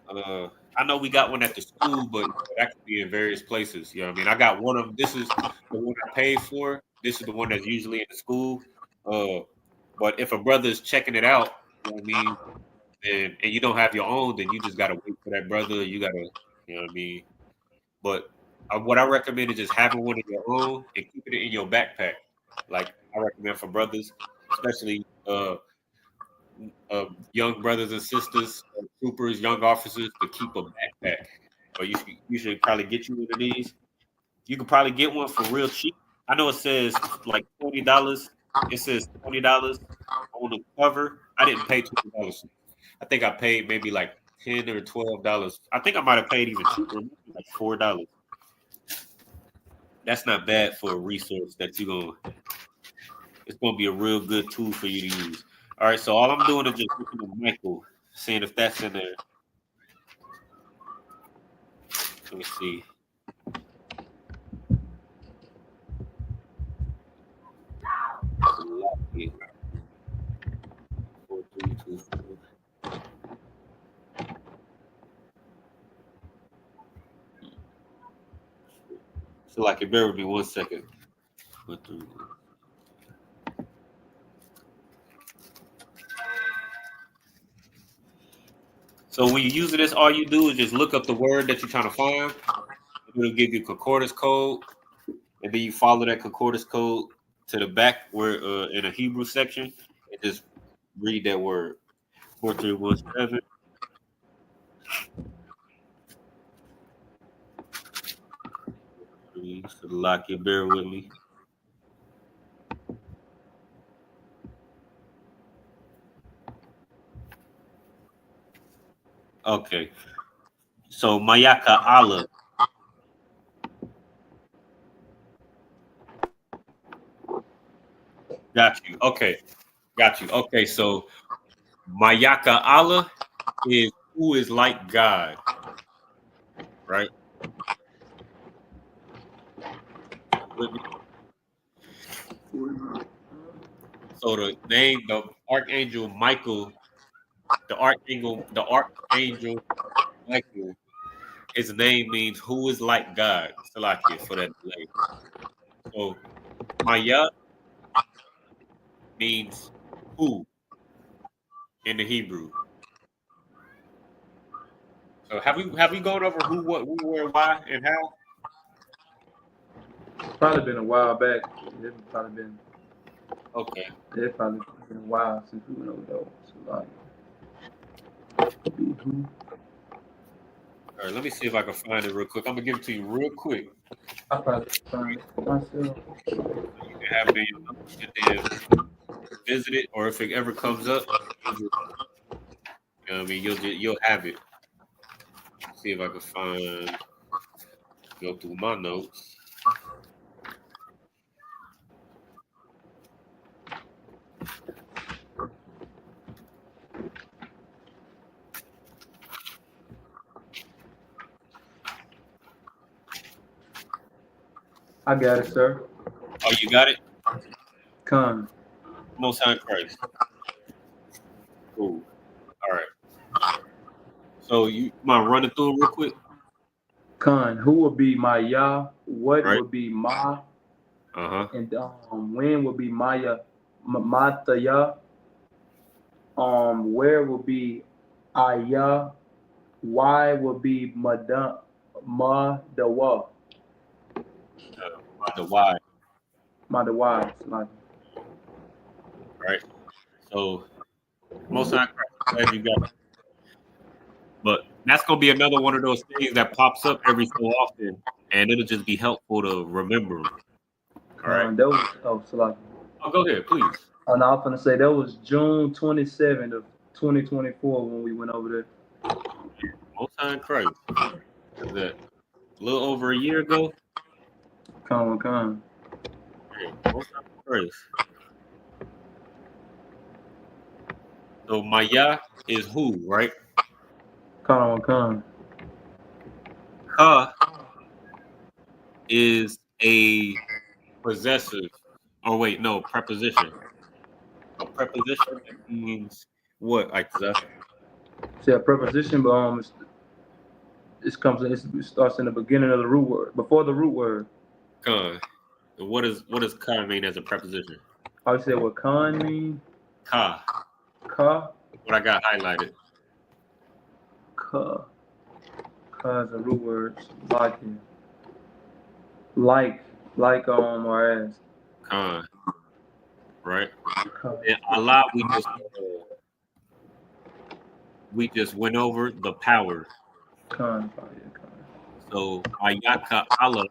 I know we got one at the school, but that could be in various places. You know what I mean? I got one of them. This is the one I paid for. This is the one that's usually in the school. But if a brother's checking it out, you know what I mean, and you don't have your own, then you just gotta wait for that brother. You gotta, you know what I mean. But what I recommend is just having one of your own and keeping it in your backpack. Like I recommend for brothers, especially young brothers and sisters, troopers, young officers to keep a backpack. Or you should probably get you one of these. You could probably get one for real cheap. I know it says like $20. It says $20 on the cover. I didn't pay $20. I think I paid maybe like $10 or $12. I think I might have paid even cheaper, like $4. That's not bad for a resource that you're gonna. It's gonna be a real good tool for you to use. All right, so all I'm doing is just looking at Michael, seeing if that's in there. Let me see. Lucky. 4324. So like it bear with me 1 second. So when you're using this, all you do is just look up the word that you're trying to find. It'll give you concordance code, and then you follow that concordance code to the back where in a Hebrew section, and just read that word 4317. So lock it, bear with me. Okay. So Mayaka Allah. Got you. Okay. Got you. Okay. So Mayaka Allah is who is like God. Right? With me. So the name, the Archangel Michael, the Archangel Michael, his name means who is like God. Salakia for that delay. So Maya means who in the Hebrew. So have we gone over who, what, who, where, why, and how? Probably been a while back. It's probably been. Okay. It's probably been a while since we went over those. So like, All right, let me see if I can find it real quick. I'm gonna give it to you real quick. I probably find it myself. You can have it in your notes and then visit it, or if it ever comes up, you know what I mean, you'll have it. See if I can find. Go through my notes. I got it, sir. Oh, you got it? Con. Most High Christ. Cool. All right. So you mind running through it real quick? Con. Who will be my Yah? What Right. would be my? Uh-huh. And when will be Maya? Mataya? Where will be Ayah? Why will be Madawa? The why. Madawa. Like, Right. So most High Christ, glad you got it. But that's gonna be another one of those things that pops up every so often, and it'll just be helpful to remember. All right. that was so like. Oh, go ahead, please. And I was gonna say that was June 27th of 2024 when we went over there. Most High Christ. Is that a little over a year ago? Con. Yeah, Most High Christ. So Maya is who, right? Con. Ka is a possessive. Oh wait, no, preposition. A preposition means what, Isaiah? See a preposition, but it starts in the beginning of the root word, before the root word. Ka. And what does ka mean as a preposition? I would say what con mean. Ka. Ka. What I got highlighted. Ka. Ka is a root word. Like or as. Ka. Right? Ka. And Allah, we just we just went over the power. Con. So Mayaka Allah,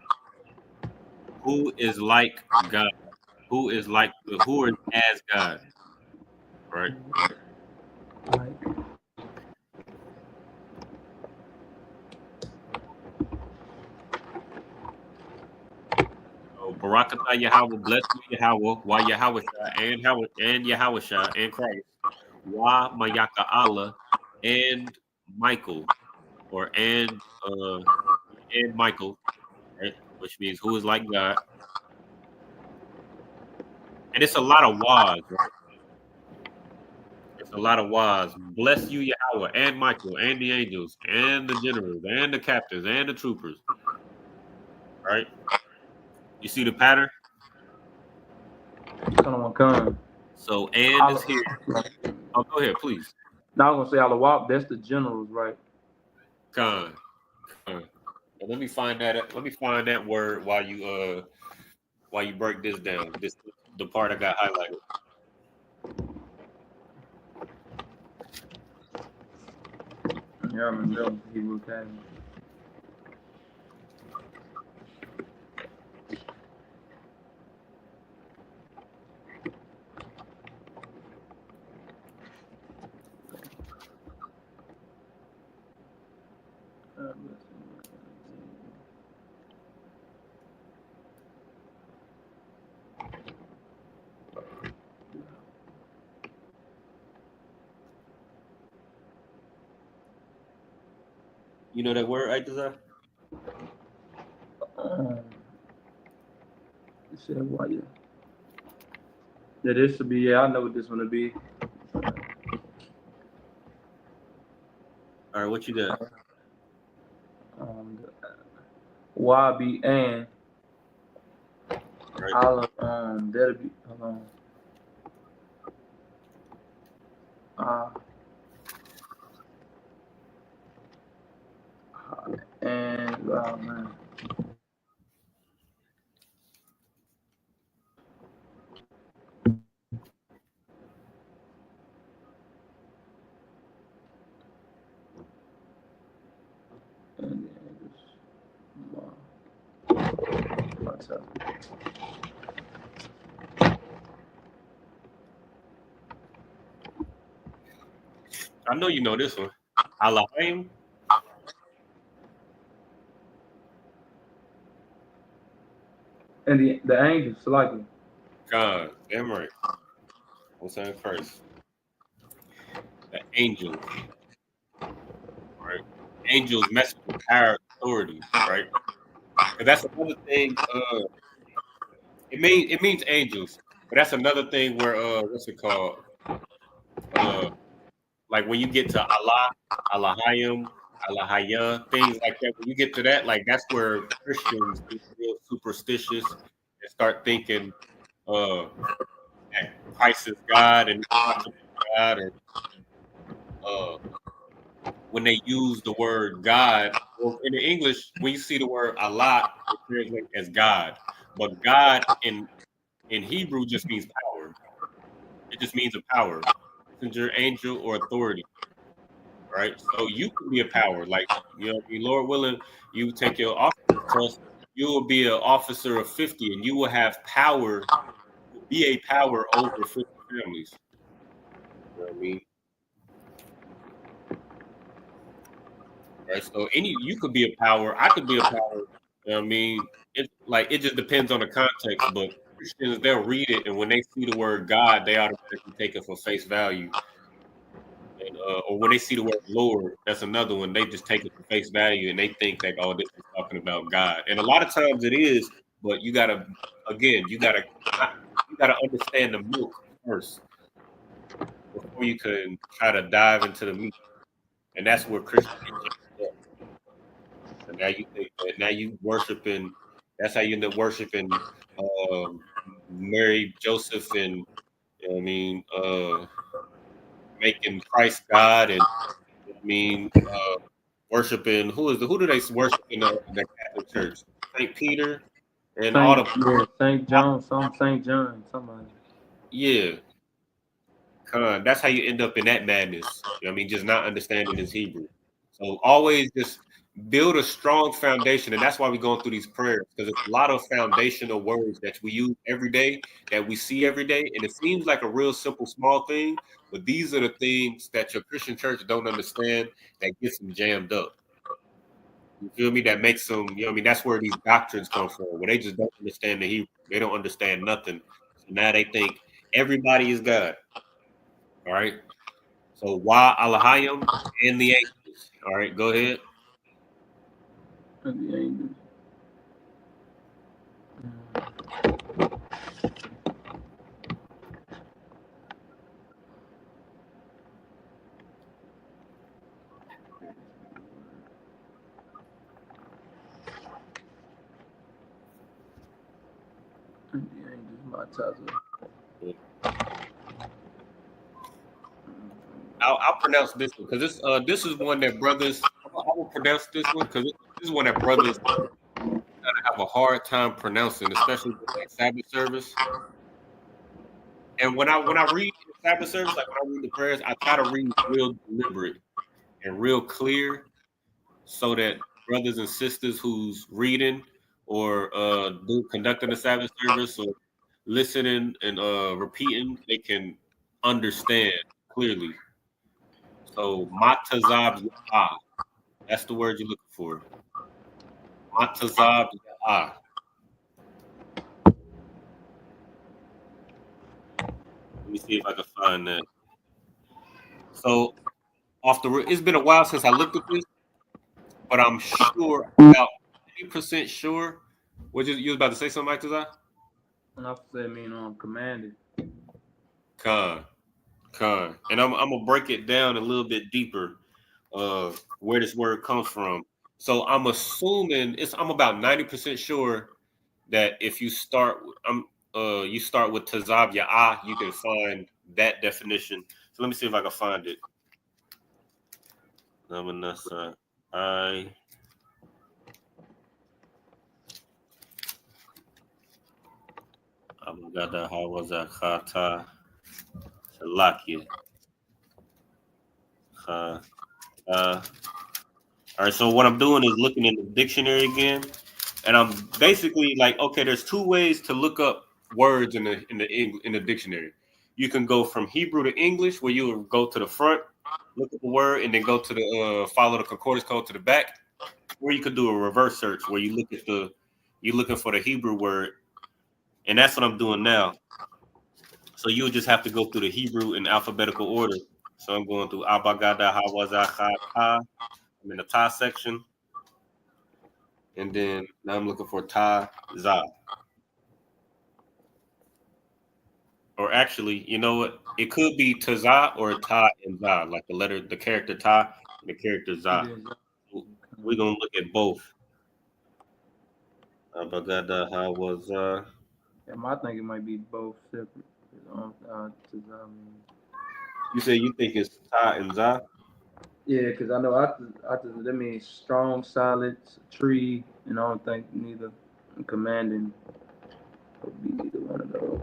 who is like God, who is as God, right? Like, So Barakatah Yahweh, bless you Yahweh, Wa Yahweh and Yahweh and Christ, Wa Mayaka Allah and Michael, or and Michael, right? Which means who is like God. And it's a lot of wahs, right? It's a lot of wahs. Bless you, Yahweh, and Michael, and the angels, and the generals, and the captains, and the troopers. Right? You see the pattern? Con. So, and is here. Oh, go ahead, please. Now I'm gonna say Alawab, that's the generals, right? Con. Let me find that. Let me find that word while you break this down. This the part I got highlighted. Yeah, I remember that was Hebrew Academy. You know that word, right, Desire? It said why? Yeah, this should be. Yeah, I know what this one to be. All right, what you got? Y be and. Right. That'll be. And man. And what's up? I know you know this one. Allahim. And the angels, like God, damn right. What's that first? The angels, right? Angels mess with power, authority, right? And that's another thing. It means angels, but that's another thing where what's it called? Like when you get to Allah, Allahayim, Allahaya, things like that. When you get to that, like that's where Christians get real superstitious and start thinking that Christ is God and God, or when they use the word God, or in the English, when you see the word Allah, it translates as God. But God in Hebrew just means power. It just means a power, messenger, angel, or authority. Right? So you can be a power. Like, you know, Lord willing, you take your officer test, you will be an officer of 50 and you will have power, be a power over 50 families. You know what I mean? Right. So you could be a power, I could be a power. You know what I mean? It just depends on the context, but Christians, they'll read it, and when they see the word God, they automatically take it for face value. And, or when they see the word Lord, that's another one. They just take it for face value, and they think that, oh, this is talking about God. And a lot of times it is, but you gotta understand the milk first before you can try to dive into the meat. And that's where Christianity is. And now you think that now you worshiping. That's how you end up worshiping Mary, Joseph, and you know what I mean, making Christ God, and worshiping who do they worship in the Catholic Church? Saint Peter and all the Saint John, Saint John, somebody. yeah. That's how you end up in that madness. You know what I mean? Just not understanding his Hebrew. So always just build a strong foundation. And that's why we're going through these prayers, because it's a lot of foundational words that we use every day, that we see every day. And it seems like a real simple, small thing, but these are the things that your Christian church don't understand that gets them jammed up. You feel me? That makes them, you know what I mean? That's where these doctrines come from, where they just don't understand the Hebrew. They don't understand nothing. So now they think everybody is God. All right. So why Alahayim and the angels? All right, go ahead. And the angels. And the angels, my taza. I'll pronounce this one because this is one that brothers. I will pronounce this one because this is one that brothers have a hard time pronouncing, especially with like Sabbath service. And when I read the Sabbath service, like when I read the prayers, I try to read real deliberate and real clear, so that brothers and sisters who's reading or conducting the Sabbath service or listening and repeating, they can understand clearly. So matazab ya'ah, that's the word you're looking for. Matazab ya'ah. Let me see if I can find that. So it's been a while since I looked at this, but I'm sure, about 80% sure. You was about to say something, Mike Tazab? And I say, commanded. Con. And I'm gonna break it down a little bit deeper, where this word comes from. So I'm assuming I'm about 90% sure that if you start you start with Tazab Ya'ah, you can find that definition. So let me see if I can find it. I Abagada Hawaza Khata Salakia. All right, so what I'm doing is looking in the dictionary again, and I'm basically like, okay, there's two ways to look up words in the dictionary. You can go from Hebrew to English, where you would go to the front, look at the word, and then go to the follow the concordance code to the back, or you could do a reverse search where you look at you're looking for the Hebrew word, and that's what I'm doing now. So you would just have to go through the Hebrew in alphabetical order. So I'm going through Abagada Hawaza Khata. I'm in the Ta section. And then now I'm looking for Ta Za. Or actually, you know what? It could be Taza or Ta and Za, like the character Ta and the character Za. We're gonna look at both. Abagada Hawaza. I think it might be both separate. You say you think it's Ta and Za? Yeah, because I know that means strong, solid, tree, and I don't think neither commanding would be either one of those.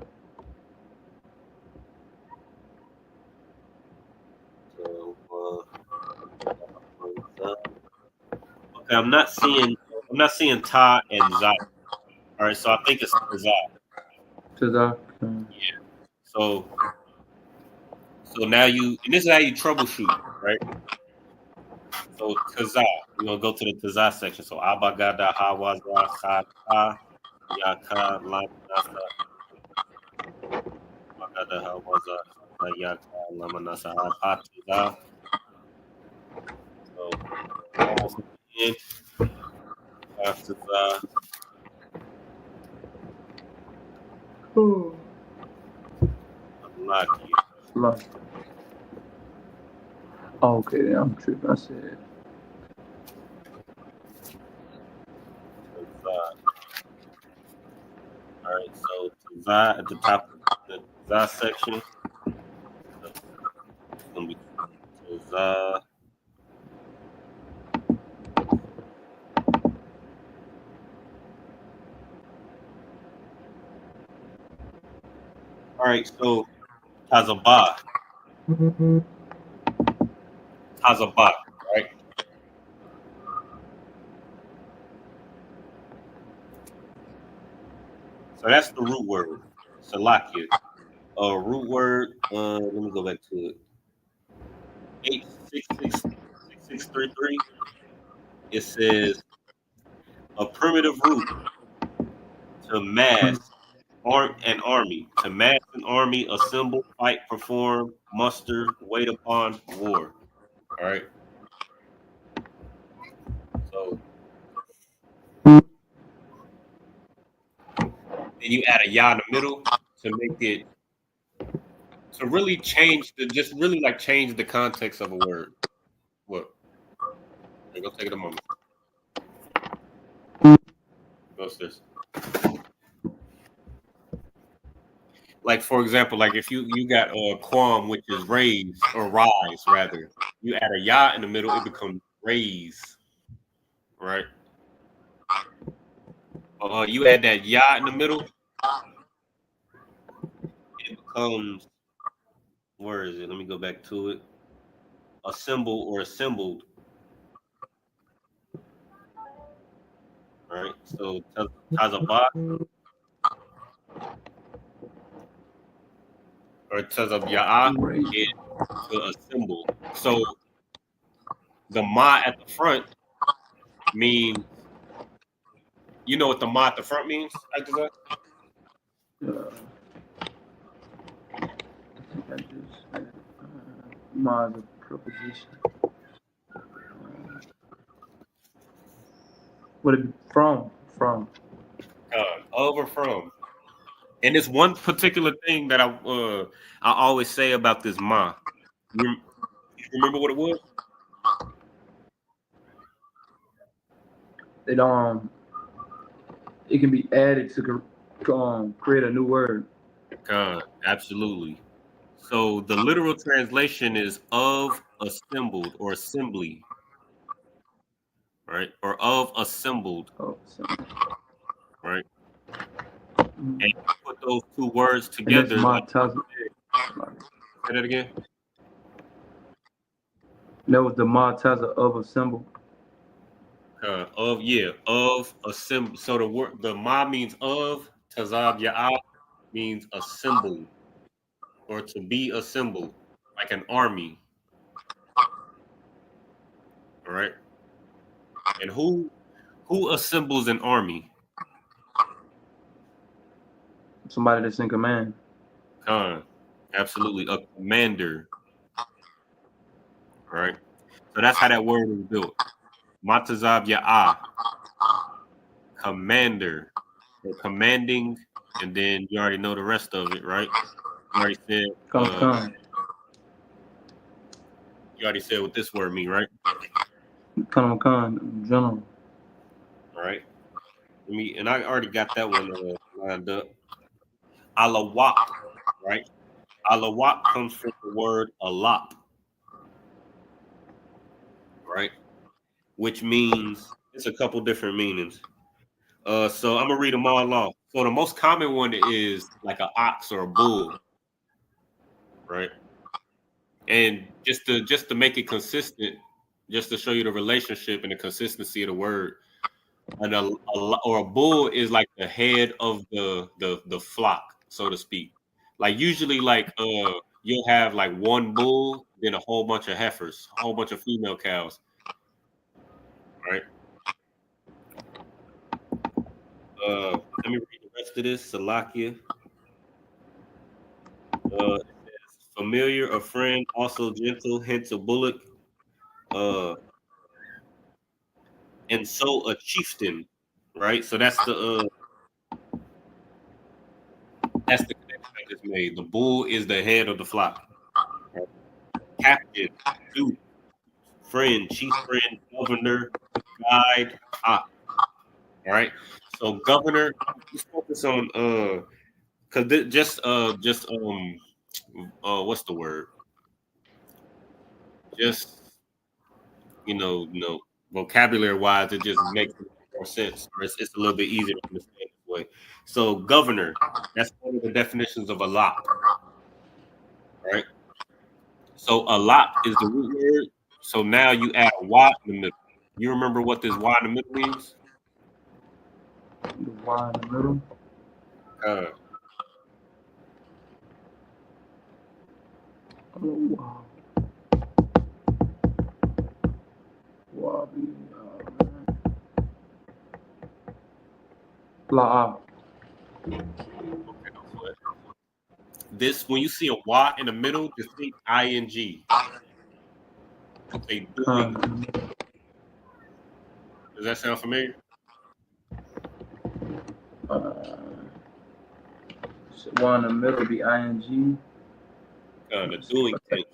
So, okay, I'm not seeing Ta and Za. All right, so I think it's Za. Tazak. Yeah. So now and this is how you troubleshoot, right? So Tazah, we're gonna go to the Tazah section. So Abagada Hawaza Khata Yaka Lamanasa Abagada Hawaza Khata Yaka Lamanasa Hatiza. So almost at the end. Tazah. Lucky. Okay, I'm tripping. I said. All right, so Tazah at the top of the Tazah section. It's gonna be Tazah. All right, so Tazabah. Tazabak, right? So that's the root word. Salakia. Root word. Let me go back to it. 8666633. It says a primitive root to mass an army. To mass an army, assemble, fight, perform, muster, wait upon, war. All right. So then you add a ya in the middle to make it to really change the just really like change the context of a word. What? Go take it a moment. What's this? Like for example, like if you got quam, which is raise or rise rather, you add a ya in the middle, it becomes raise, right? You add that ya in the middle, it becomes, where is it? Let me go back to it. Assemble or assembled, right? So tazabak or tazabya'ah is to assemble. So the ma at the front means, you know what the ma at the front means? Ma is a preposition. What it be from? Of or from. And it's one particular thing that I always say about this ma. You remember what it was? It can be added to create a new word. Absolutely. So the literal translation is of assembled or assembly, right? Or of assembled, right? And you put those two words together. And that's say that again. That was the Maltaza of assembled. Of assemble. So the ma means of, tazab ya'ah means assembled or to be assembled, like an army. All right. And who assembles an army? Somebody that's in command. Absolutely, a commander. All right. So that's how that word is built. Matazab ya'ah, commander, or commanding, and then you already know the rest of it, right? You already said. You already said what this word mean, right? General. All right. And I already got that one lined up. Alawak, right? Alawak comes from the word alap, right? Which means it's a couple different meanings. So I'm gonna read them all off. So the most common one is like an ox or a bull, right? And just to make it consistent, just to show you the relationship and the consistency of the word, a bull is like the head of the flock, so to speak. Like usually, like you'll have like one bull, then a whole bunch of heifers, a whole bunch of female cows, right? Let me read the rest of this. Salakia. It says familiar, a friend, also gentle, hence a bullock. And so a chieftain, right? So that's the connection I just made. The bull is the head of the flock. Right? Captain, dude, friend, chief friend, governor, guide, ox. All right. So governor, just focus on because what's the word? Just vocabulary wise, it just makes more sense. Or it's a little bit easier to understand this way. So governor, that's one of the definitions of a lot, right? So a lot is the root word. So now you add a Y in the middle. You remember what this Y in the middle means? The Y in the middle. Uh, Wow. Wow. La. this when you see a Y in the middle, just think ing. Say doing. Does that sound familiar? Y in the middle be ing. The doing tense.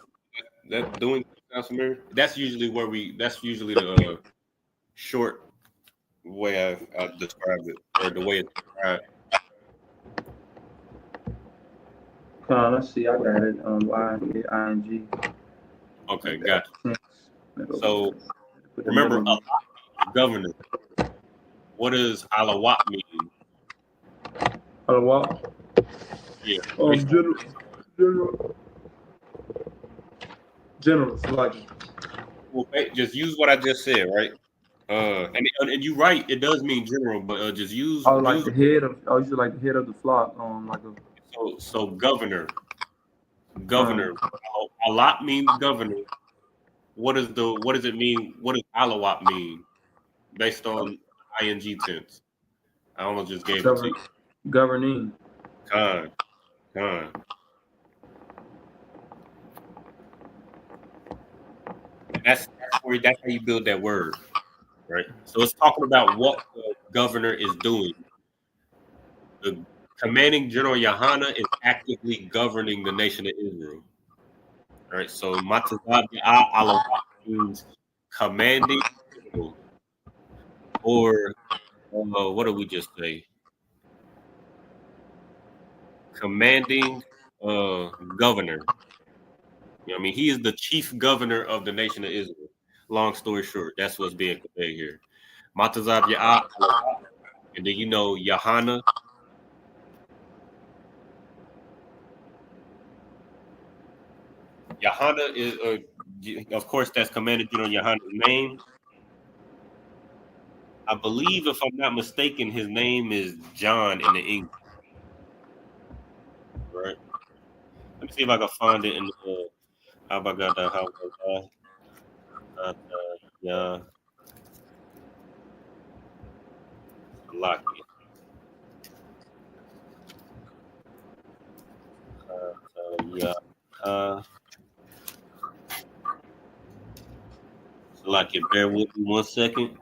That doing sounds familiar. That's usually where we. That's usually the short way I describe it, or the way it's described. Let's see. I got it. ing. Okay, gotcha. Middle. So remember, governor. What does alawat mean? Alawat. Yeah. General. Like. Well, just use what I just said, right? And you're right. It does mean general, but just use. Oh, like the head of. Oh, you like the head of the flock. Like a. So governor. Alawat means governor. What does it mean? What does alawat mean? Based on ing tense. I almost just gave it to you. Governing. Con. That's how you build that word, right? So it's talking about what the governor is doing. The commanding general Yahana is actively governing the nation of Israel. All right. So Matazab Alawat means commanding, or what did we just say? Commanding governor. You know what I mean? He is the chief governor of the nation of Israel. Long story short, that's what's being conveyed here. Matazab Ya'ah, and then Yahana. Yahana is, of course, that's commanded on Yahana's name. I believe, if I'm not mistaken, his name is John in the English. Right? Let me see if I can find it in the yeah. Lucky. Lucky, bear with me 1 second.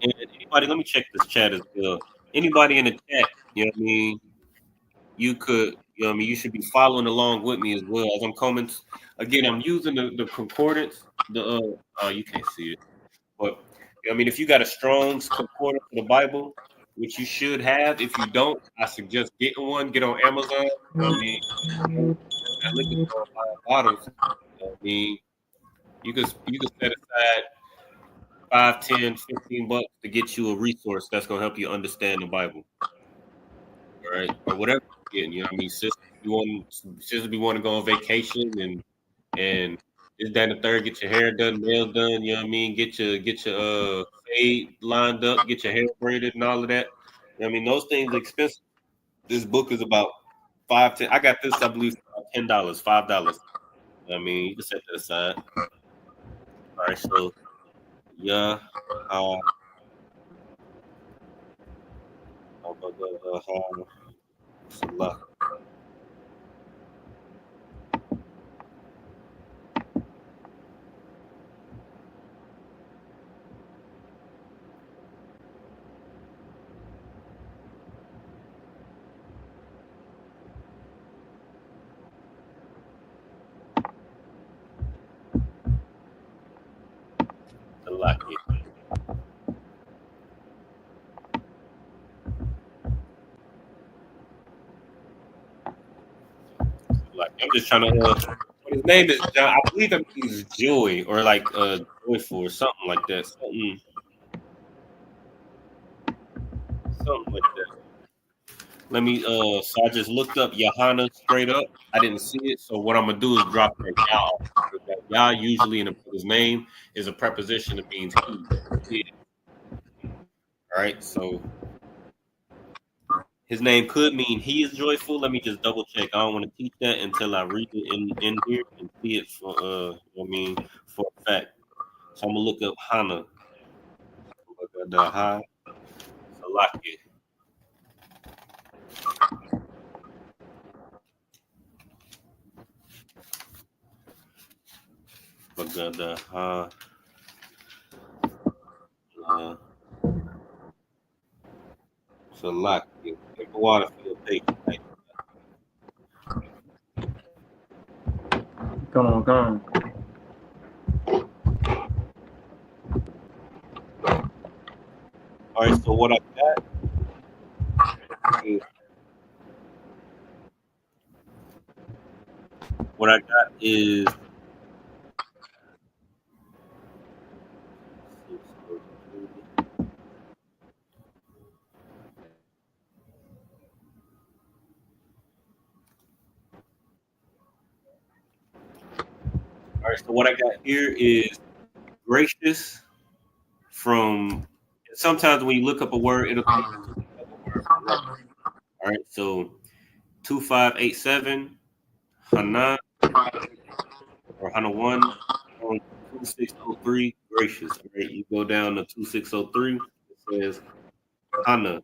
And anybody, let me check this chat as well. Anybody in the chat, you know what I mean? You could, you know what I mean? You should be following along with me as well. As I'm coming, again, I'm using the concordance. You can't see it, but you know what I mean, if you got a Strong's concordance for the Bible, which you should have, if you don't, I suggest getting one. Get on Amazon. You know what I mean, that liquor store, buy bottles. You know what I mean, you could set aside 5, 10, 15 bucks to get you a resource that's gonna help you understand the Bible. All right, or whatever you're getting, you know what I mean? Sisters be want to go on vacation and this, that, and the third, get your hair done, nails done, you know what I mean? Get your fade lined up, get your hair braided and all of that. You know what I mean? Those things are expensive. This book is about $5, $10. I got this, I believe, for $10, $5. You know what I mean? You can set that aside. All right, so yeah. Lucky. Like, I'm just trying to His name is John. I believe that means joy or like joyful or something like that. Something like that. Let me so I just looked up Johanna straight up. I didn't see it. So what I'm gonna do is drop that y'all. That y'all usually in a brother's name is a preposition that means he. All right, so his name could mean he is joyful. Let me just double check. I don't want to teach that until I read it in here and see it for for a fact. So I'm gonna look up Hana. Look at the Ha Salaki. Look at the Ha Salaki. Take the water for your patient. Come on. All right, so what I got is all right, so what I got here is gracious from sometimes when you look up a word, it'll come all right, so 2587 Hanan or Hana1 on 2603 gracious. All right, you go down to 2603, it says Hana.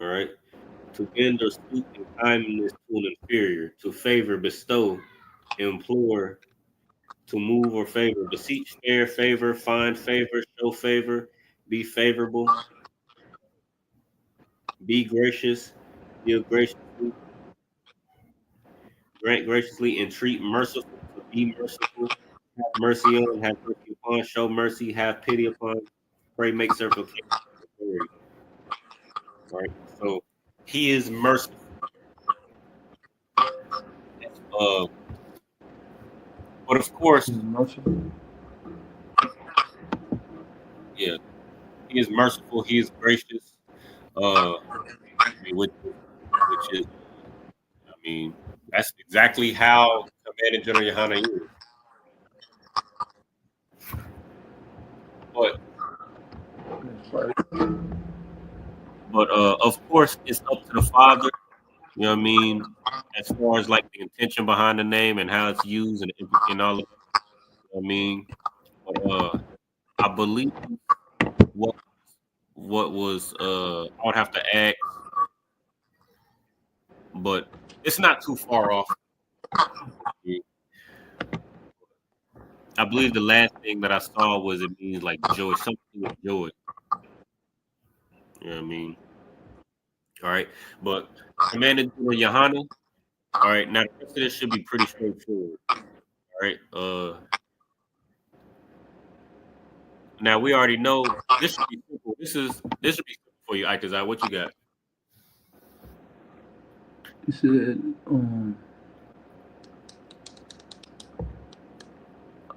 All right. To bend or stoop in kindness to an inferior, to favor, bestow, implore, to move or favor, beseech, spare, favor, find favor, show favor, be favorable, be gracious, give graciously, grant graciously, entreat merciful, to be merciful, have mercy on, have mercy upon, show mercy, have pity upon, pray, make supplication. All right. So he is merciful. But of course, yeah, he is merciful. He is gracious. Which is, I mean, that's exactly how Commander General Yohana is. But of course, it's up to the father. You know what I mean? As far as like the intention behind the name and how it's used and all of that. You know what I mean? But I believe what was I would have to ask, but it's not too far off. I believe the last thing that I saw was it means like joy, something with joy. You know what I mean? All right. But Commander General Johanna, all right, now the rest of this should be pretty straightforward. All right. Now we already know this should be simple. This should be simple for you, Ikazai. What you got? You said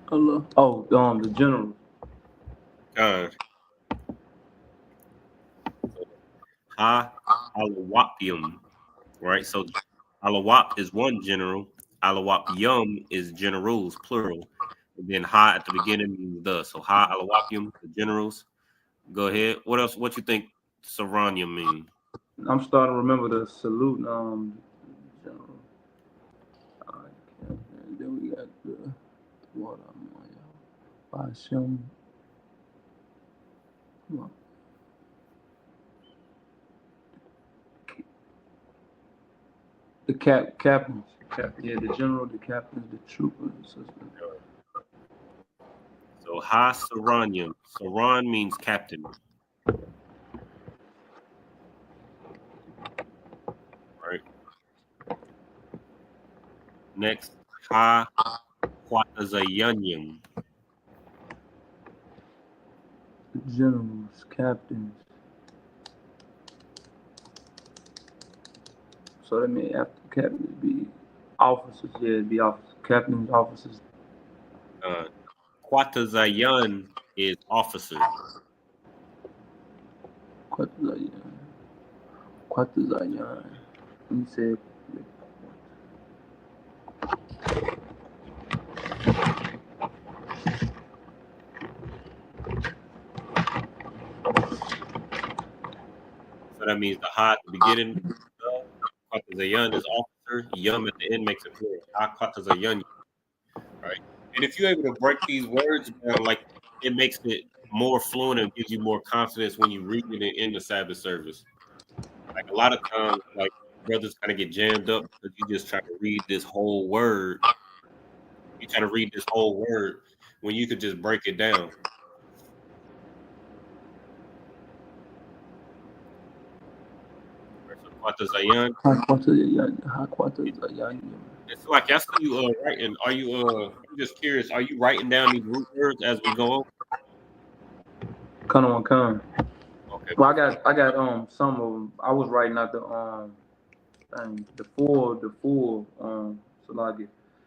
the general. Ha Alawapium. Right. So Alawap is one general. Alawapium is generals, plural. And then Ha at the beginning means the. So Ha Alawapium, the generals. Go ahead. What else? What you think Saranya mean? I'm starting to remember the salute. General. And then we got the water. Bashim. The captains. Yeah, the general, the captains, the troopers. So Ha Saranyam. Saran means captain. Right. Next, Ha Quatazayanyam. The generals, captains. So that means after captain be Officers, yeah, it'd be officers. Captains, officers. Quatazayan is officer. Quatazayan. Quatazayan. Let me say. So that means the ha at the beginning, Quatazayan is officer, yum at the end makes it plural. Ha Quatazayan, right? And if you're able to break these words down, like it makes it more fluent and gives you more confidence when you read it in the Sabbath service. Like a lot of times, like brothers kind of get jammed up because you just try to read this whole word. You try to read this whole word when you could just break it down. Quatazayan. It's like I see you writing. Are you I'm just curious, are you writing down these root words as we go on? Come. Okay. Well, I got some of them. I was writing out the full so like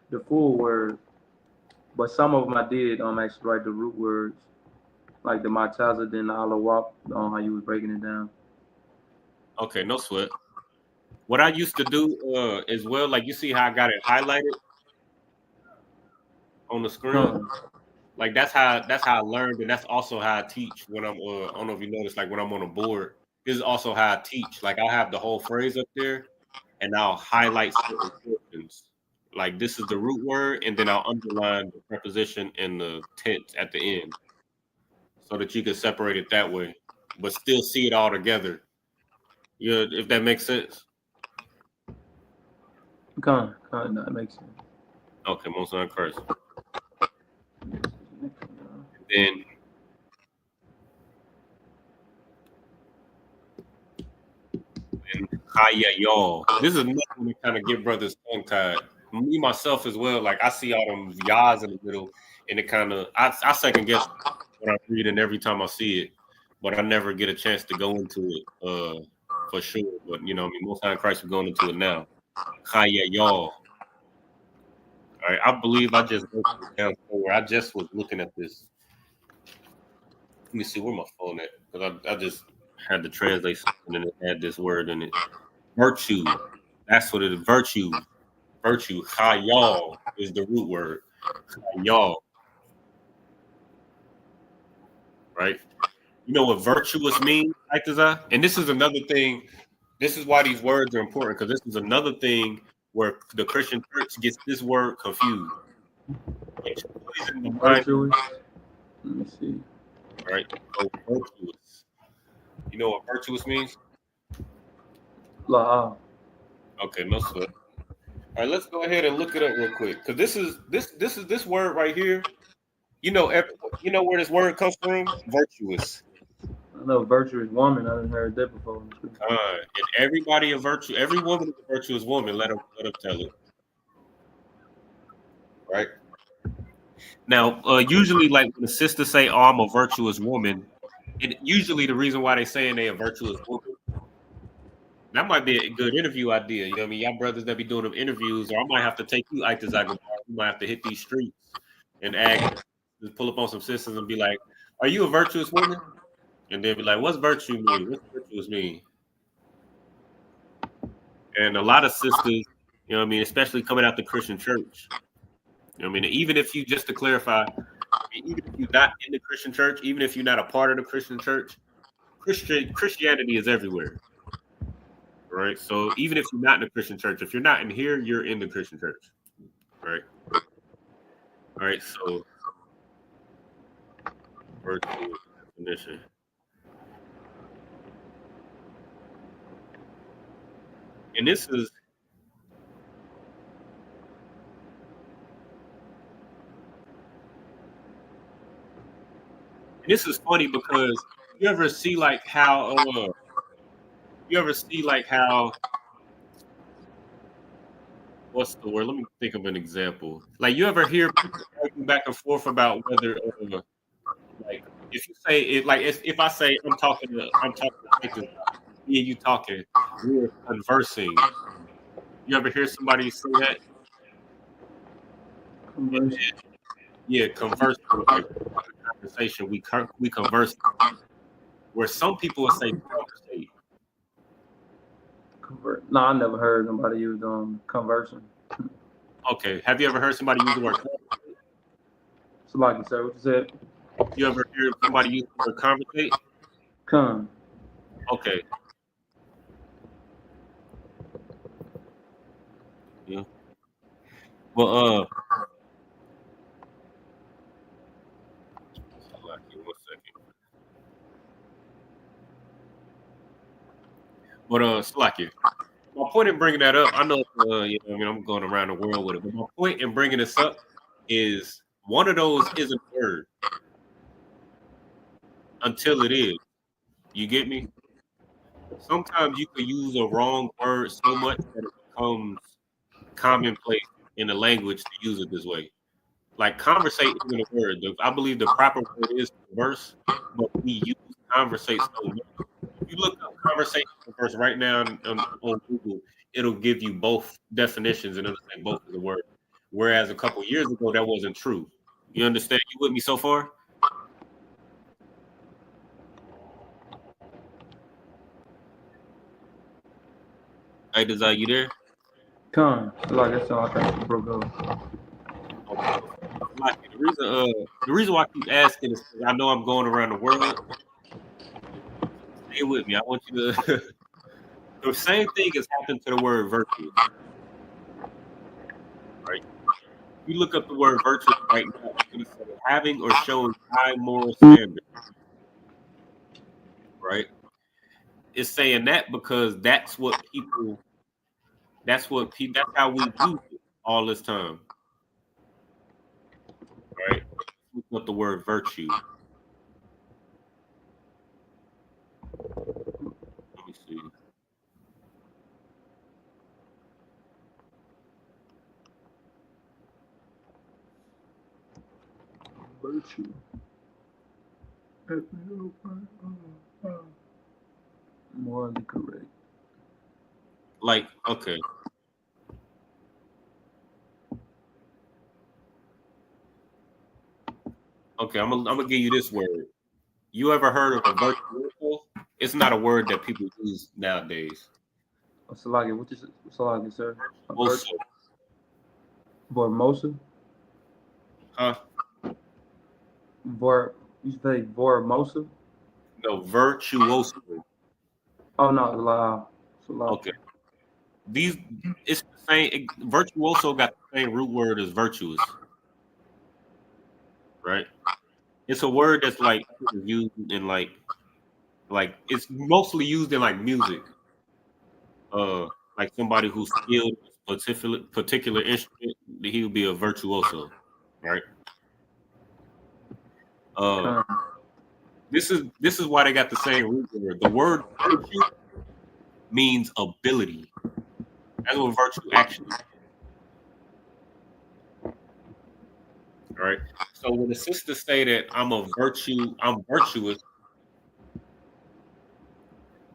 the full word, but some of them I did actually write the root words, like the Mataza, then the Alawap, how you was breaking it down. Okay, no sweat. What I used to do as well, like you see how I got it highlighted on the screen. Like that's how I learned, and that's also how I teach when I'm I don't know if you notice, like when I'm on a board. This is also how I teach. Like I'll have the whole phrase up there, and I'll highlight certain portions. Like this is the root word, and then I'll underline the preposition and the tense at the end, so that you can separate it that way, but still see it all together. Yeah, if that makes sense. That makes sense. Okay, most on Christ. Then Kaya y'all. This is another one to kind of get brothers tongue tied. Me myself as well. Like I see all them yahs in the middle, and it kind of I second guess what I'm reading every time I see it, but I never get a chance to go into it for sure. But you know, I mean, most time Christ, we're going into it now. Kaya y'all. All right, I believe I just wrote this down somewhere. I just was looking at this. Let me see where my phone at, because I just had to translate something and it had this word in it. Virtue. That's what it is. Virtue. Virtue. Chayal is the root word. Chayal. Right? You know what virtuous means, Aitazah? And this is another thing. This is why these words are important, because this is another thing where the Christian church gets this word confused. Virtuous. Let me see. Right? So virtuous. You know what virtuous means? La. Okay, no sweat. All right, let's go ahead and look it up real quick, because this is this word right here. You know where this word comes from? Virtuous. I know virtuous woman. I haven't heard that before. And everybody a virtue. Every woman is a virtuous woman. Let them tell it. Right. Now, usually, like when the sisters say, "Oh, I'm a virtuous woman," and usually the reason why they saying they a virtuous woman, that might be a good interview idea. You know what I mean? Y'all brothers that be doing them interviews, or I might have to take you, Ike Zaga. You might have to hit these streets and ask, just pull up on some sisters and be like, "Are you a virtuous woman?" And they'll be like, "What's virtue mean? What's virtuous mean?" And a lot of sisters, you know what I mean, especially coming out the Christian church. You know what I mean? Even if you, just to clarify, even if you're not in the Christian church, even if you're not a part of the Christian church, Christianity is everywhere. Right? So even if you're not in the Christian church, if you're not in here, you're in the Christian church. Right? All right, so virtue definition. And this is funny because you ever see like how what's the word? Let me think of an example. Like you ever hear people arguing back and forth about whether like if you say it, like if I say I'm talking to me and you talking, we're conversing. You ever hear somebody say that? Conversion. Yeah, converse. Like conversation. We converse. Where some people will say conversate. Convert. No, I never heard nobody use conversing. Okay. Have you ever heard somebody use the word? So like you said, what you said? You ever heard somebody use the word conversate? Con. Okay. Yeah. Well, Salaki, 1 second. But Salaki, my point in bringing that up, I know, you know, I mean, I'm going around the world with it, but my point in bringing this up is one of those isn't a word until it is. You get me? Sometimes you could use a wrong word so much that it becomes commonplace in the language to use it this way. Like conversate isn't a word. I believe the proper word is converse, but we use conversate so much. If you look up conversation converse right now on Google, it'll give you both definitions and it'll say both is a word. Whereas a couple years ago that wasn't true. You understand? You with me so far? Hey, Desire, you there? Con. Like I said, I think it broke up. Like, the reason why I keep asking is because I know I'm going around the world. Stay with me. I want you to. The same thing has happened to the word virtue. Right? You look up the word virtue right now, it's going to say having or showing high moral standard. Right? It's saying that because that's how we use it all this time. Right? Look up the word virtue. Let me see. Virtue. Morally correct. Like, okay. Okay, I'm gonna give you this word. You ever heard of a virtuoso? It's not a word that people use nowadays. Salagi, what is Salagi, sir? Also, Vormosa? huh? You say Vormosa? No, virtuoso. Oh no, Salagi. Okay. It's the same. Virtuoso got the same root word as virtuous, right? It's a word that's like used in like it's mostly used in like music. Like somebody who's skilled in a particular instrument, he would be a virtuoso, right? Uh, Con. this is why they got the same root word. The word virtue means ability. That's what virtue actually is. All right. So when the sisters say that I'm virtuous,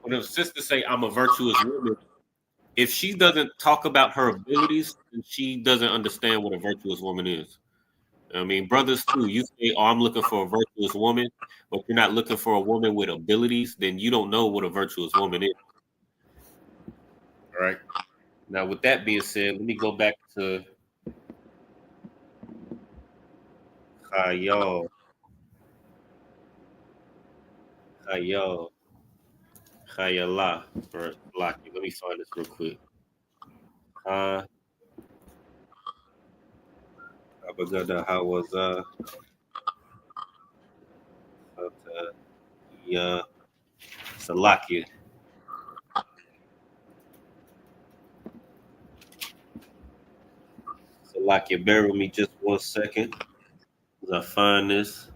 when the sisters say I'm a virtuous woman, if she doesn't talk about her abilities, then she doesn't understand what a virtuous woman is. I mean, brothers too, you say, oh, I'm looking for a virtuous woman, but you're not looking for a woman with abilities, then you don't know what a virtuous woman is. All right. Now, with that being said, let me go back to Khayal. Khayal. Khayala. Or Laki. Let me find this real quick. Abagada Hawaza. Ya. Salaki. Salaki, bear with me just 1 second as I find this.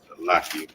Salaki.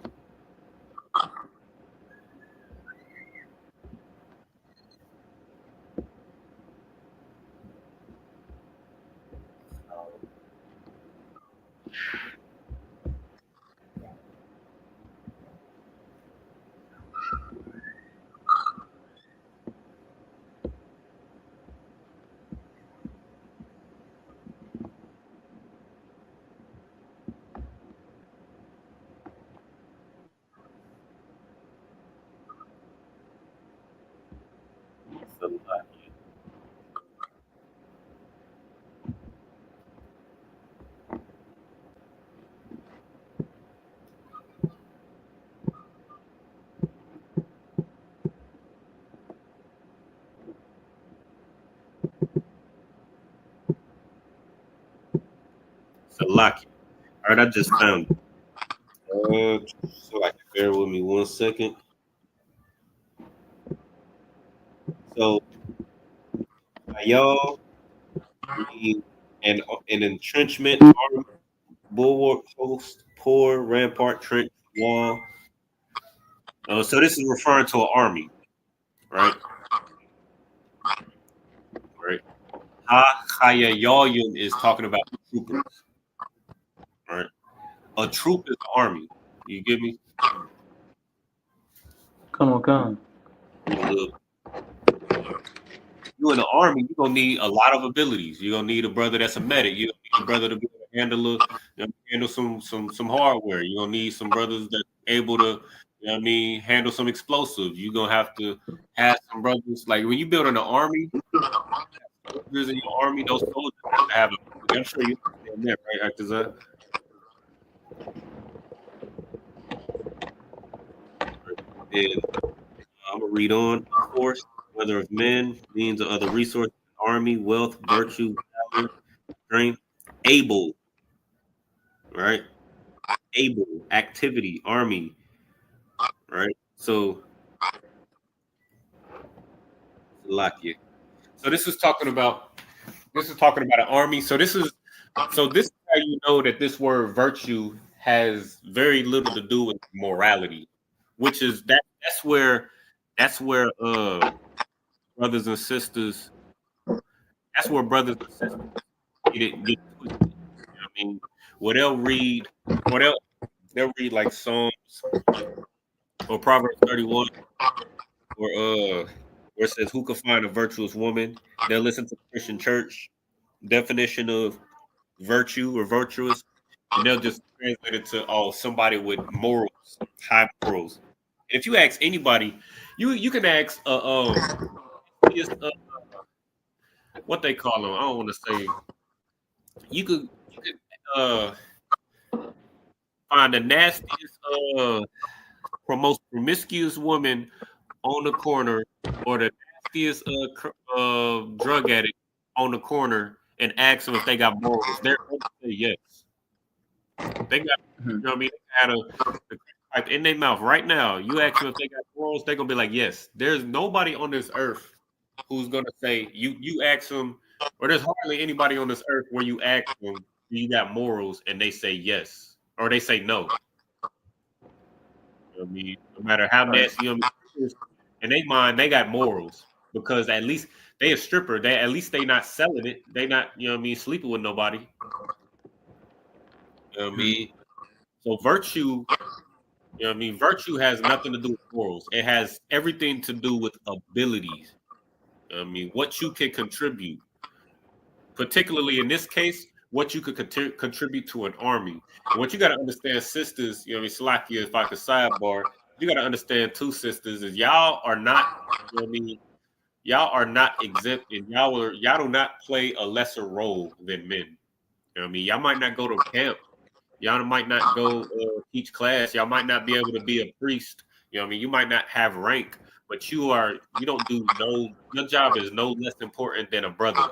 Salaki. All right, I just found it. So I can bear with me 1 second. So y'all mean an entrenchment, army, bulwark, post, pour, rampart, trench, wall. So this is referring to an army, right? Right. Ha-Chaya-Yalyum is talking about troopers, right? A troop is an army. You get me? Come on. Look, you in the army, you're gonna need a lot of abilities. You're gonna need a brother that's a medic. You're gonna need a brother to be able to handle some hardware. You're gonna need some brothers that able to, handle some explosives. You're gonna have to have some brothers like when you build an army, soldiers in your army, those soldiers have to have a, I'm sure you understand that, right, Akazan? And I'm gonna read on. Force, whether of men, means of other resources, army, wealth, virtue, valor, strength, able, right? Able, activity, army, right? So, Lakia. So this is talking about an army. So this is how you know that this word virtue has very little to do with morality, which is that's where brothers and sisters, that's where brothers and sisters get twisted. I mean, what they'll read, they'll read like Psalms or Proverbs 31, or where it says, "Who could find a virtuous woman?" They'll listen to Christian church definition of virtue or virtuous, and they'll just translate it to somebody with morals, high morals. If you ask anybody, you can ask what they call them. I don't want to say. You could find the nastiest most promiscuous woman on the corner, or the nastiest drug addict on the corner, and ask them if they got morals. They're going to say yes. They got, you know what I mean? They got the pipe in their mouth right now. You ask them if they got morals, they're gonna be like, yes. There's nobody on this earth who's gonna say you ask them, or there's hardly anybody on this earth where you ask them, do you got morals, and they say yes, or they say no. You know what I mean, no matter how nasty, in their mind, they got morals because at least they a stripper. At least they not selling it. They not, sleeping with nobody. You know what I mean? So virtue, virtue has nothing to do with morals. It has everything to do with abilities. What you can contribute, particularly in this case, what you could contribute to an army. And what you got to understand, sisters, Salakia, if I could sidebar, you got to understand too, sisters, is y'all are not, y'all are not exempt, and y'all do not play a lesser role than men. Y'all might not go to camp. Y'all might not go teach class. Y'all might not be able to be a priest. You might not have rank, but you don't do your job is no less important than a brother,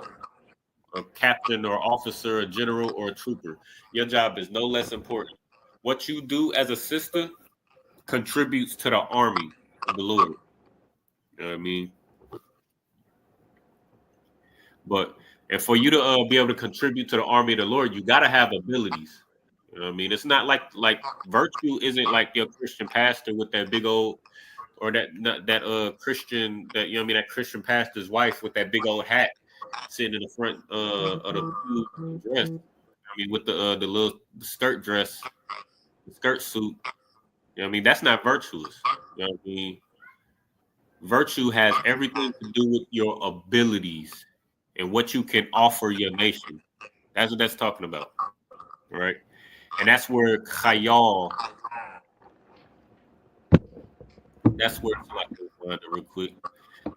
a captain or officer, a general or a trooper. Your job is no less important. What you do as a sister contributes to the army of the Lord. You know what I mean? And for you to be able to contribute to the army of the Lord, you got to have abilities. You know what I mean? It's not like virtue isn't like your Christian pastor with that big old, or that Christian, that Christian pastor's wife with that big old hat sitting in the front of the dress. With the little skirt dress, the skirt suit. That's not virtuous. You know what I mean? Virtue has everything to do with your abilities and what you can offer your nation. That's what that's talking about, right? And that's where Khayal. That's where it's like real quick.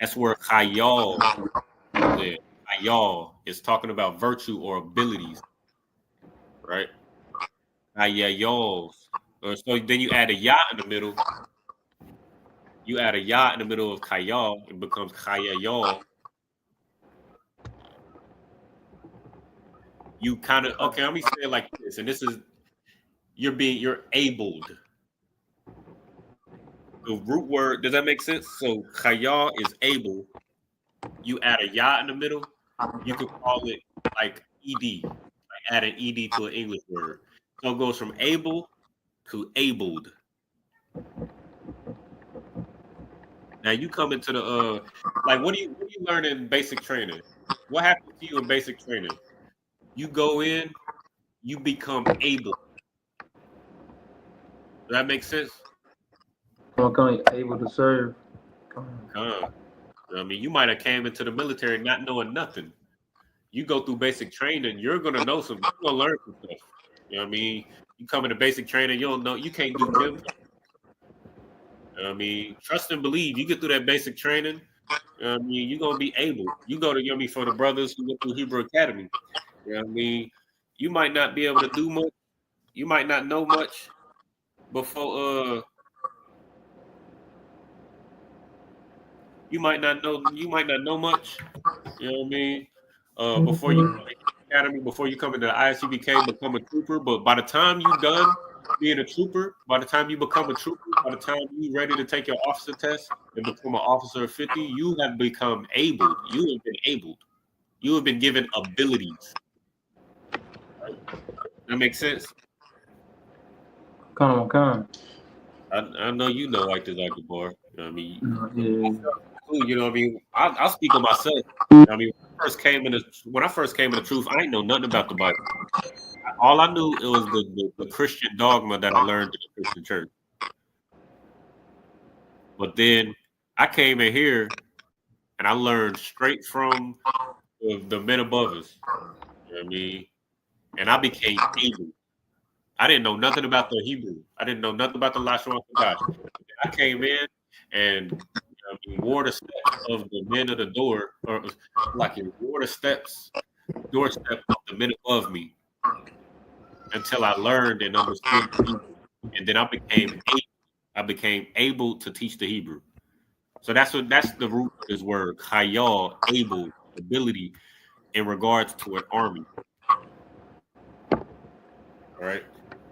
That's where Khayal comes in. Khayal is talking about virtue or abilities, right? Khayals. So then you add a ya in the middle. You add a ya in the middle of Khayal, it becomes Khayal. You kind of okay. Let me say it like this, and this is you're abled. The root word, does that make sense? So khayal is able. You add a ya in the middle, you could call it like ed, like add an ed to an English word. So it goes from able to abled. Now you come into the like what do you learn in basic training? What happens to you in basic training? You go in, you become able. Does that make sense? I'm kind of able to serve. I mean, you might have came into the military not knowing nothing. You go through basic training, you're gonna know some, you're gonna learn some stuff. You know what I mean? You come into basic training, you don't know, you can't do gym. You know I mean, trust and believe. You get through that basic training, you know I mean, you're gonna be able. You go to, you know, me for the brothers who went through Hebrew Academy. You know what I mean? You might not be able to do much, you might not know much before you might not know much, you know what I mean? Before you come into the academy, before you come into the ISUPK, become a trooper. But by the time you done being a trooper, by the time you become a trooper, by the time you ready to take your officer test and become an officer of 50, you have become able. You have been able. You have been given abilities. Right? That makes sense? Kind. I know you know like this, like the bar. You know what I mean? Yeah. You know what I mean? I'll speak on myself. I mean, when I first came in the truth, I didn't know nothing about the Bible. All I knew it was the Christian dogma that I learned in the Christian church. But then I came in here and I learned straight from the men above us. You know what I mean? And I became able. I didn't know nothing about the Hebrew. I didn't know nothing about the Lashawan Qadash. I came in and wore the steps of the men of the door, or like it wore the doorstep of the men above me until I learned and understood the Hebrew. And then I became able to teach the Hebrew. So that's the root of this word, khayal, able, ability, in regards to an army. All right.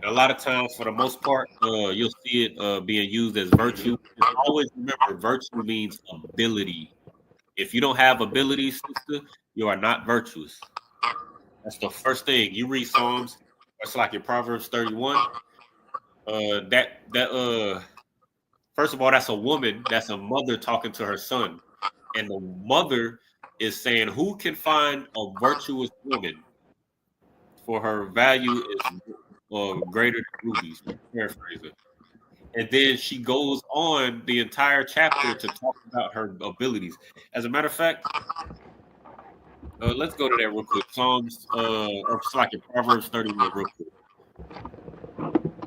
And a lot of times, for the most part, you'll see it being used as virtue. Just always remember, virtue means ability. If you don't have ability, sister, you are not virtuous. That's the first thing. You read Psalms, it's like your Proverbs 31. First of all, that's a woman, that's a mother talking to her son. And the mother is saying, who can find a virtuous woman? For her value is greater than rubies. Paraphrasing. And then she goes on the entire chapter to talk about her abilities. As a matter of fact, let's go to that real quick. Psalms, or it's like in Proverbs 31 real quick.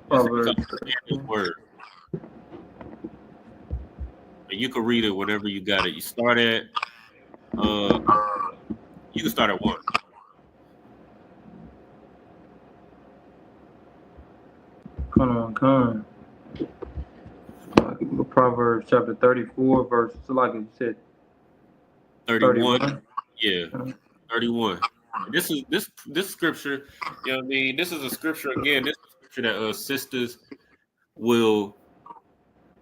Proverbs. This word. And you can read it whenever you got it. You start at, you can start at 1. Come. Proverbs chapter 34, verse, so like you said, 31. Yeah, 31. This is this scripture, you know what I mean? This is a scripture, again, this is a scripture that sisters will,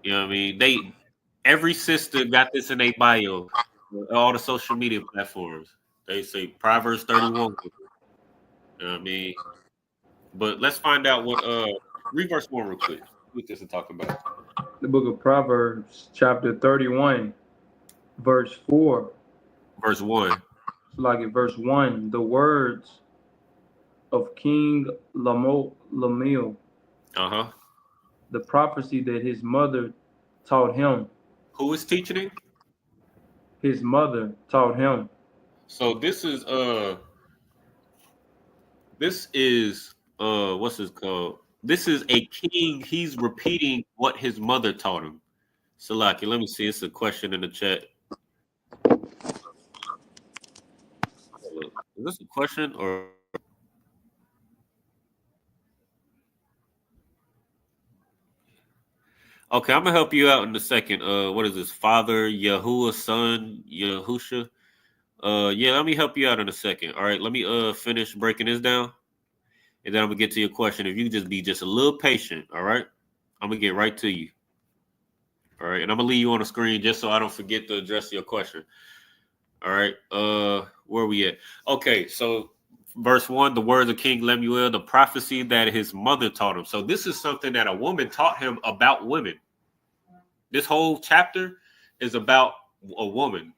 you know what I mean? Every sister got this in their bio, all the social media platforms. They say Proverbs 31. You know what I mean? But let's find out what read verse 1 real quick. What this is talking about. The book of Proverbs, chapter 31, verse 4. Verse 1. So like in verse 1, the words of King Lemuel, the prophecy that his mother taught him. Who is teaching him? His mother taught him. So this is what's this called? This is a king. He's repeating what his mother taught him. Salaki, let me see. It's a question in the chat. Is this a question or? Okay, I'm gonna help you out in a second. What is this? Father Yahuwah, son Yahusha. Yeah, let me help you out in a second. All right, let me finish breaking this down, and then I'm gonna get to your question. If you just be just a little patient, all right, I'm gonna get right to you. All right, and I'm gonna leave you on the screen just so I don't forget to address your question. All right, where are we at? Okay, so verse 1, the words of King Lemuel, the prophecy that his mother taught him. So this is something that a woman taught him about women. This whole chapter is about a woman.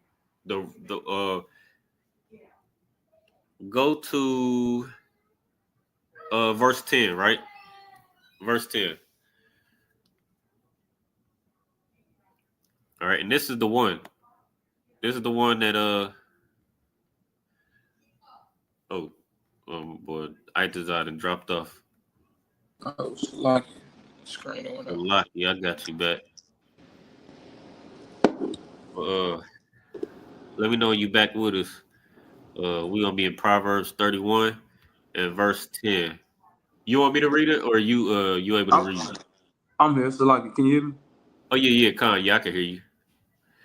The go to verse 10, right? Verse 10. All right, and this is the one. This is the one that oh boy, I designed and dropped off. Oh, lucky. Screen went up. Lucky, I got you back. Let me know when you back with us. We gonna be in Proverbs 31 and verse 10. You want me to read it, or you able to read it? I'm here. So, like, can you hear me? Oh yeah, Khan. Yeah, I can hear you.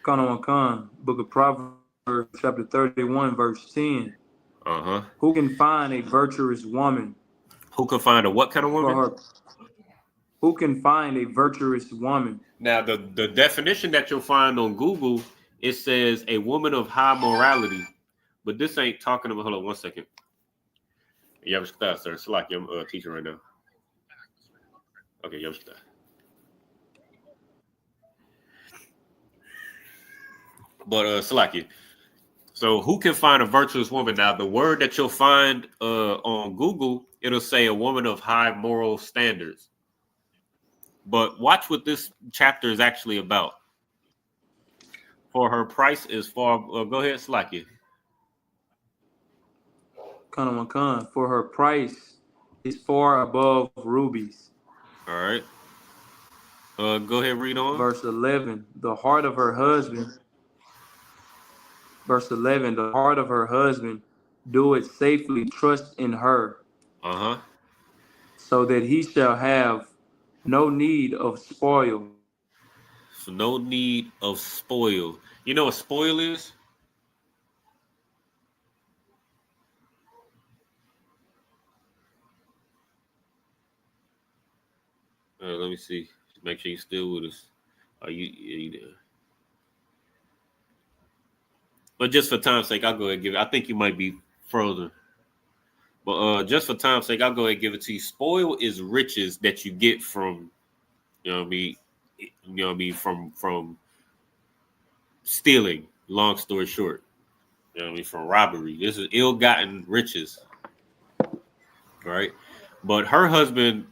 Khan, Book of Proverbs, chapter 31, verse 10. Uh-huh. Who can find a virtuous woman? Who can find a what kind of woman? For her. Who can find a virtuous woman? Now, the definition that you'll find on Google, it says a woman of high morality, but this ain't talking about. Hold on 1 second. Yeah, sir. It's like I'm a teacher right now. Okay, yeah, but Salaki. So who can find a virtuous woman? Now, the word that you'll find on Google, it'll say a woman of high moral standards. But watch what this chapter is actually about. For her price is far. Go ahead, Salaki. Khan. For her price is far above rubies. All right. Go ahead, read on. Verse 11. The heart of her husband. Verse 11. The heart of her husband do it safely trust in her. Uh-huh. So that he shall have no need of spoil. So no need of spoil. You know what spoil is? Let me see. Make sure you're still with us. Are you there? But just for time's sake, I'll go ahead and give it. I think you might be frozen. But just for time's sake, I'll go ahead and give it to you. Spoil is riches that you get from, from stealing. Long story short, from robbery. This is ill-gotten riches, right? But her husband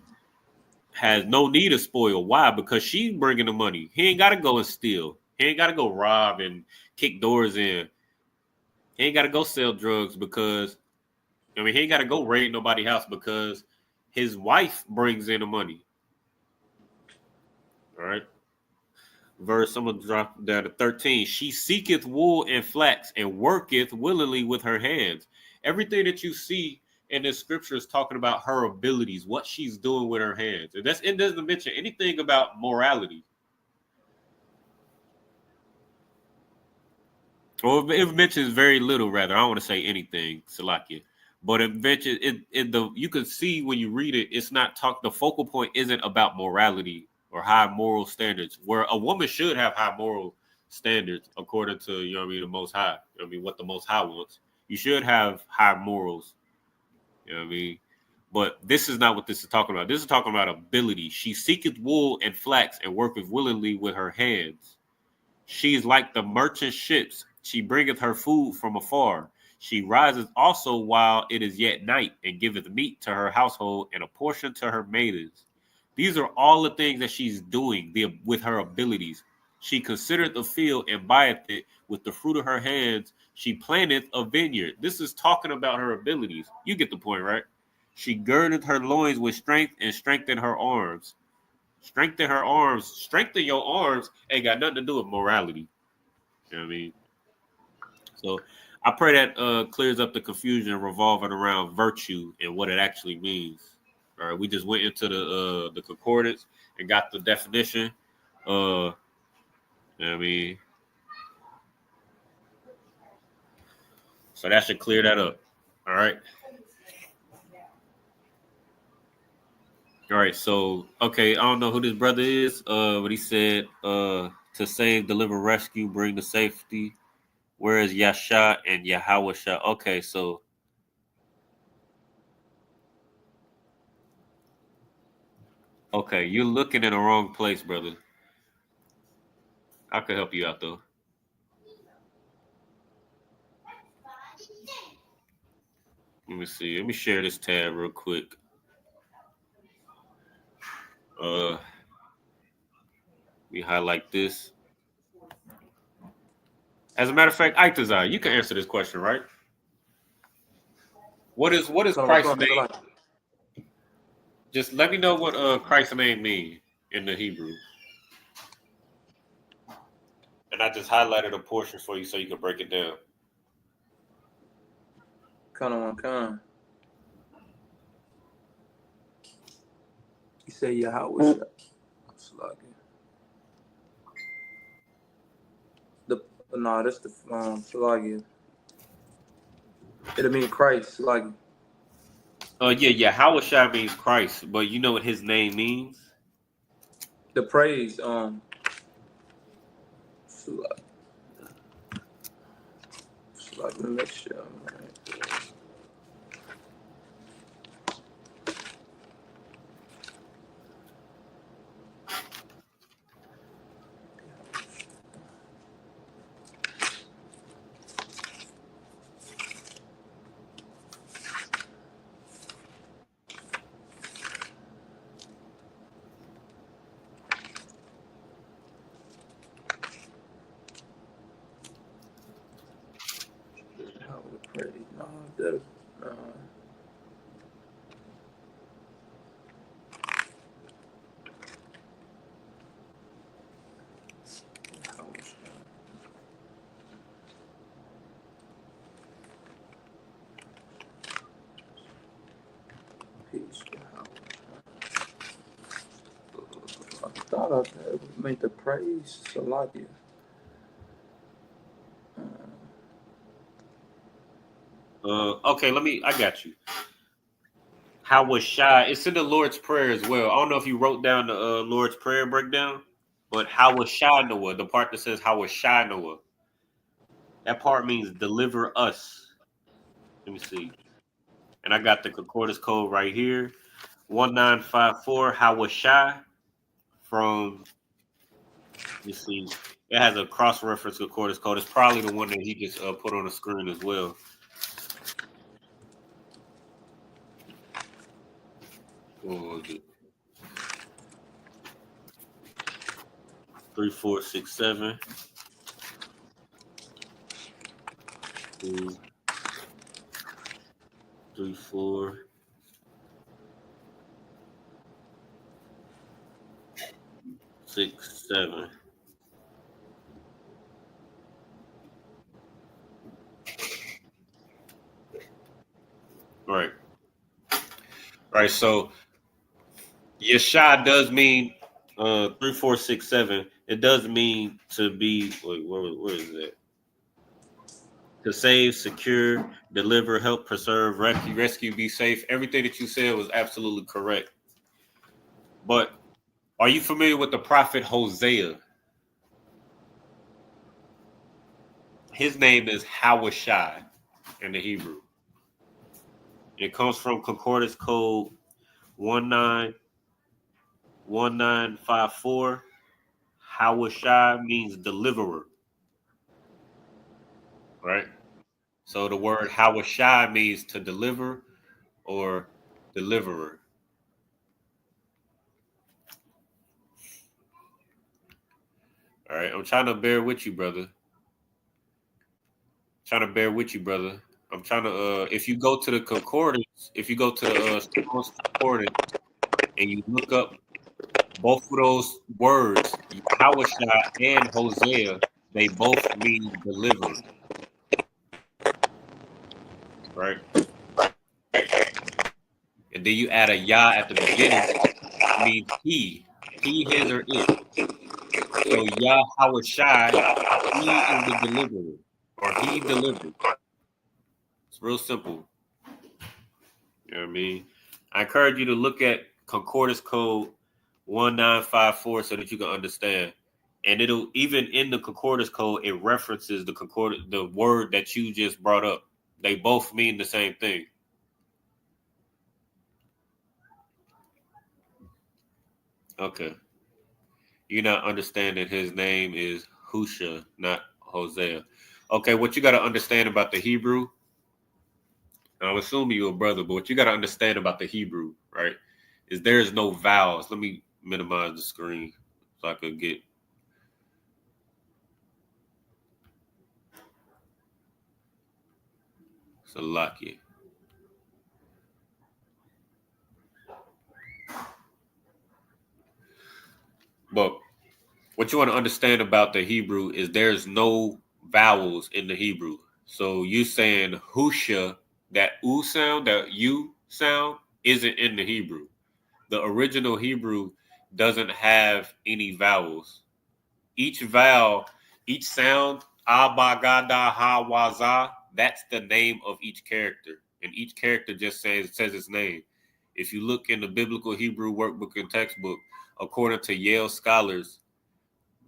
has no need of spoil. Why? Because she's bringing the money. He ain't got to go and steal. He ain't got to go rob and kick doors in. He ain't got to go sell drugs because, he ain't got to go raid nobody's house because his wife brings in the money. All right. Verse, I'm going to drop down to 13. She seeketh wool and flax and worketh willingly with her hands. Everything that you see in this scripture is talking about her abilities, what she's doing with her hands. And it doesn't mention anything about morality. Or it mentions very little, rather. I don't want to say anything, Salakia. But it mentions you can see when you read it, it's not the focal point isn't about morality or high moral standards, where a woman should have high moral standards according to, the Most High. What the Most High wants. You should have high morals. But this is not what this is talking about. This is talking about ability. She seeketh wool and flax and worketh willingly with her hands. She is like the merchant ships. She bringeth her food from afar. She rises also while it is yet night and giveth meat to her household and a portion to her maidens. These are all the things that she's doing with her abilities. She considereth the field and buyeth it with the fruit of her hands. She planteth a vineyard. This is talking about her abilities. You get the point, right? She girdeth her loins with strength and strengthen her arms. Strengthen her arms. Strengthen your arms ain't got nothing to do with morality. You know what I mean? So I pray that clears up the confusion revolving around virtue and what it actually means. All right, we just went into the concordance and got the definition. I mean, so that should clear that up. All right. All right. So okay, I don't know who this brother is. But he said to save, deliver, rescue, bring to safety. Where is Yasha and Yahawasha? Okay, so okay, you're looking in the wrong place, brother. I could help you out though. Let me see. Let me share this tab real quick. Let me highlight this. As a matter of fact, Itazai, you can answer this question, right? What is Christ's name? Just let me know what Christ's name means in the Hebrew. And I just highlighted a portion for you so you can break it down. Come. You say Yahweh. That's the Salagia. It'll mean Christ, Salagia. Yeah, Hawashai means Christ, but you know what his name means? The praise, Salagia, make sure. I thought it would make the praise Salagia. Okay, I got you. How was shy? It's in the Lord's Prayer as well. I don't know if you wrote down the Lord's Prayer breakdown, but how was shy Noah? The part that says how was shy Noah? That part means deliver us. Let me see. And I got the concordance code right here. 1954, how was shy? From, you see, it has a cross-reference concordance code. It's probably the one that he just put on the screen as well. What was it? 3467. 2, 3, 4. 6, 7. Right. Right. So Yeshua does mean 3, 4, 6, 7. It does mean to be. Wait, where is that? To save, secure, deliver, help, preserve, rescue, be safe. Everything that you said was absolutely correct. But are you familiar with the prophet Hosea? His name is Hawashai in the Hebrew. It comes from Concordance Code 1954. Hawashai means deliverer. Right? So the word Hawashai means to deliver or deliverer. All right, I'm trying to bear with you, brother. I'm trying to if you go to the concordance, if you go to the Strong's concordance and you look up both of those words, Hawashai and Hosea, they both mean deliver. right? And then you add a Yah at the beginning, it means he, his, or it. So Yah Hawashai, he is the deliverer, or he delivered. It's real simple. You know what I mean? I encourage you to look at Concordance Code 1954 so that you can understand. And it'll, even in the Concordance Code, it references the word that you just brought up. They both mean the same thing. Okay. You're not understanding his name is Husha, not Hosea. Okay, what you got to understand about the Hebrew, I'm assuming you're a brother, but what you got to understand about the Hebrew, right, is there's no vowels. Let me minimize the screen so I could get. Salakia. But what you want to understand about the Hebrew is there's no vowels in the Hebrew. So you saying Husha, that U sound, that U sound, isn't in the Hebrew. The original Hebrew doesn't have any vowels. Each vowel, each sound, Abba, Gada, Ha, Waza, that's the name of each character. And each character just says its name. If you look in the biblical Hebrew workbook and textbook, according to Yale scholars,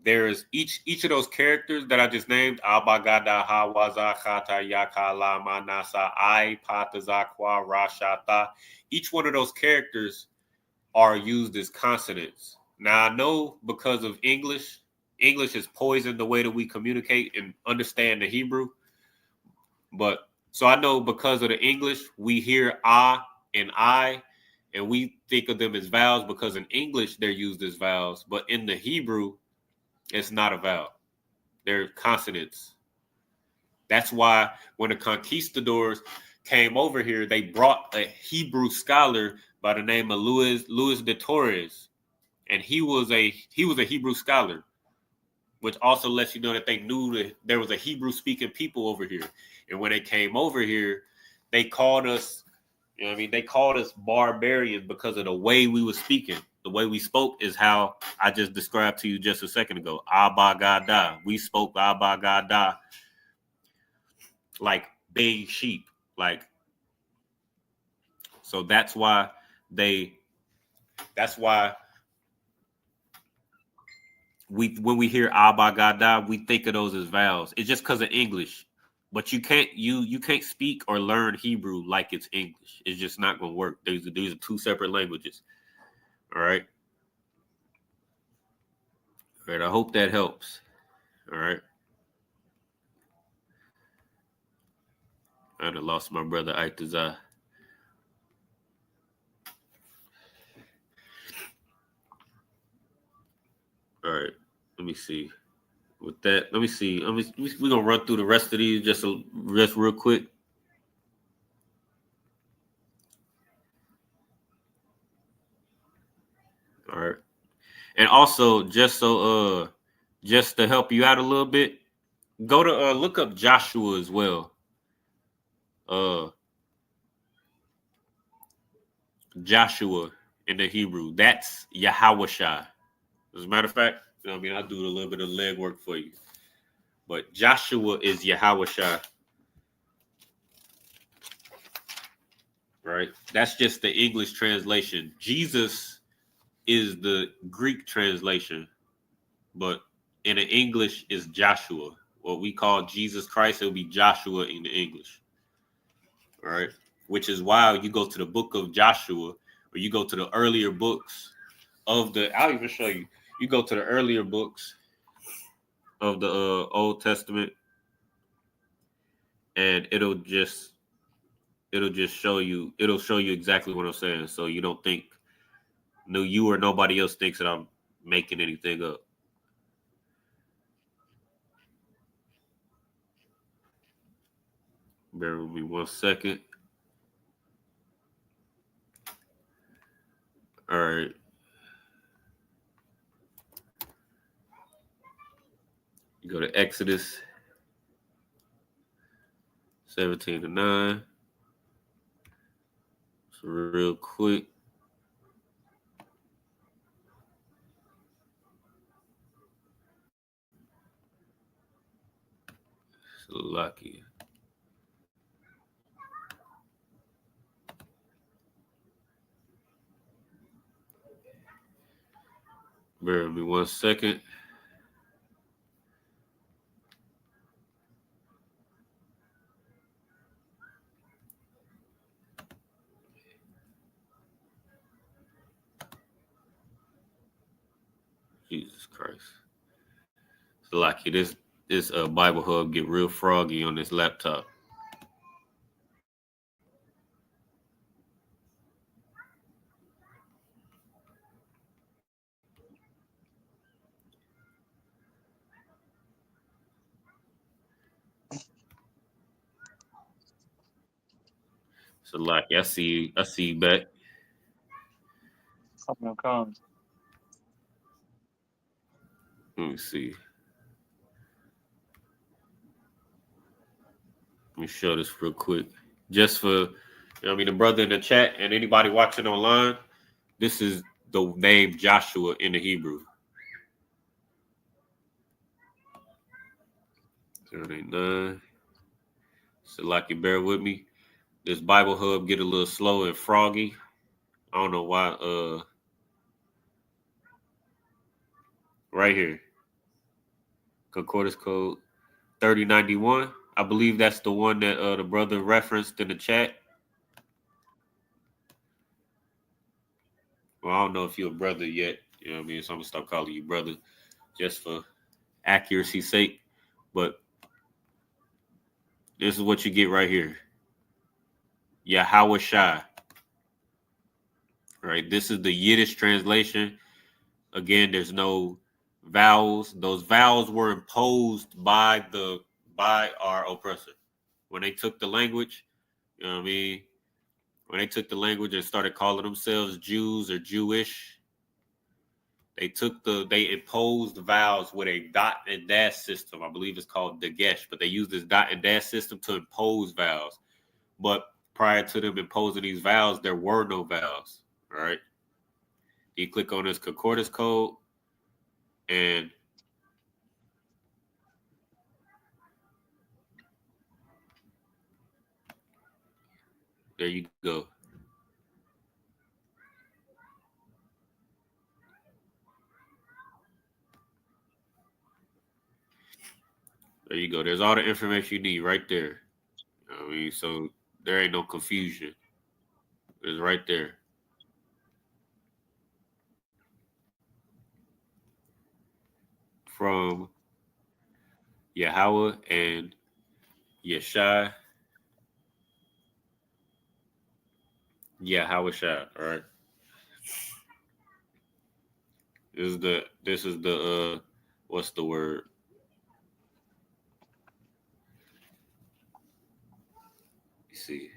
there is each of those characters that I just named, Abba, Gada, Ha, Waza, Chata, Yaka, La, Manasa, I, Pata, Zakwa, Rashata. Each one of those characters are used as consonants. Now, I know because of English has poisoned the way that we communicate and understand the Hebrew. But so I know because of the English, we hear ah and I, and we think of them as vowels because in English they're used as vowels. But in the Hebrew, it's not a vowel. They're consonants. That's why when the conquistadors came over here, they brought a Hebrew scholar by the name of Luis de Torres. And he was a Hebrew scholar, which also lets you know that they knew that there was a Hebrew speaking people over here. And when they came over here, they called us, you know what I mean? They called us barbarians because of the way we were speaking. The way we spoke is how I just described to you just a second ago. Abba Gada. We spoke Abba Gada like baying sheep. Like, so that's why when we hear Abba Gada, we think of those as vowels. It's just because of English. But you can't speak or learn Hebrew like it's English. It's just not gonna work. These are two separate languages. All right. All right. I hope that helps. All right. I done lost my brother Aitazah. All right. Let me see. With that, let me see. We're gonna run through the rest of these just real quick. All right. And also, just to help you out a little bit, go to look up Joshua as well. Joshua in the Hebrew, that's Yahawashai. As a matter of fact, you know what I mean, I'll do a little bit of legwork for you. But Joshua is Yahawashai. Right? That's just the English translation. Jesus is the Greek translation, but in the English is Joshua. What we call Jesus Christ, it'll be Joshua in the English. All right. Which is why you go to the book of Joshua, or you go to the earlier books I'll even show you. You go to the earlier books of the Old Testament, and it'll just show you. It'll show you exactly what I'm saying, so you don't think you or nobody else thinks that I'm making anything up. Bear with me 1 second. All right. You go to Exodus 17:9. So real quick. Lucky. Bear with me 1 second. Jesus Christ. So lucky this Bible Hub get real froggy on this laptop. So lucky, I see you back. Come. Let me see. Let me show this real quick. Just for the brother in the chat and anybody watching online, this is the name Joshua in the Hebrew. 089. So lucky, bear with me. This Bible Hub get a little slow and froggy. I don't know why. Right here, Concordance code 3091. I believe that's the one that the brother referenced in the chat. Well, I don't know if you're a brother yet. You know what I mean? So I'm gonna stop calling you brother just for accuracy's sake. But this is what you get right here. Yahweh Shai. Right. This is the Yiddish translation. Again, there's no vowels. Those vowels were imposed by our oppressor. When they took the language, you know what I mean? When they took the language and started calling themselves Jews or Jewish, they imposed vowels with a dot and dash system. I believe it's called Dagesh, but they used this dot and dash system to impose vowels. But prior to them imposing these vowels, there were no vowels. All right. You click on this concordance code and there you go. There you go. There's all the information you need right there. You know what I mean? So there ain't no confusion. It's right there. From Yahweh and Yeshai. Yahweh Shai. All right. This is the what's the word? You see.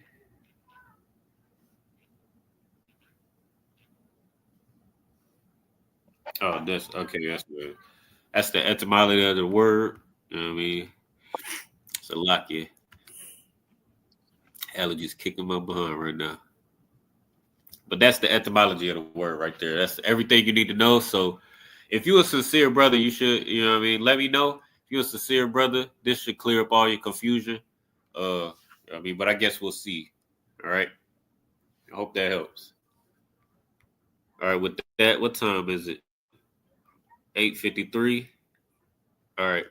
Oh, that's okay. That's the etymology of the word. You know what I mean? It's a lot, yeah. Allergies kicking my behind right now. But that's the etymology of the word right there. That's everything you need to know. So if you're a sincere brother, you should, you know what I mean? Let me know. If you're a sincere brother, this should clear up all your confusion. But I guess we'll see. All right. I hope that helps. All right, with that, what time is it? 8:53. All right.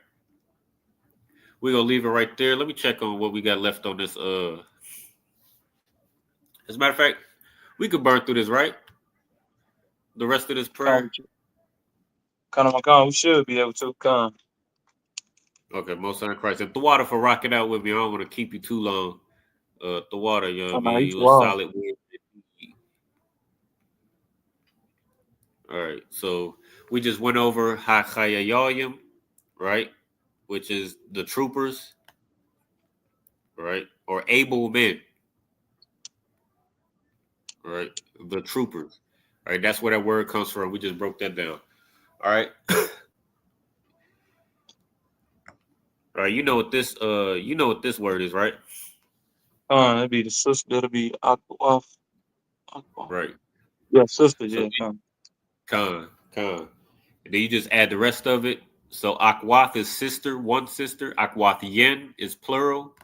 We're gonna leave it right there. Let me check on what we got left on this. As a matter of fact, we could burn through this, right? The rest of this prayer. We should be able to come. Okay, most high Christ. And the water for rocking out with me. I don't want to keep you too long. The water, you know what I mean? You a solid word. All right, so we just went over Hachayayim, right? Which is the troopers, right? Or able men, right? The troopers, right? That's where that word comes from. We just broke that down. All right. All right, you know what this word is, right? That'll be the sister. That'll be Aquaf. Right. Yeah, sister. So Yeah. Khan. And then you just add the rest of it. So Akwath is sister, one sister. Akwath Yen is plural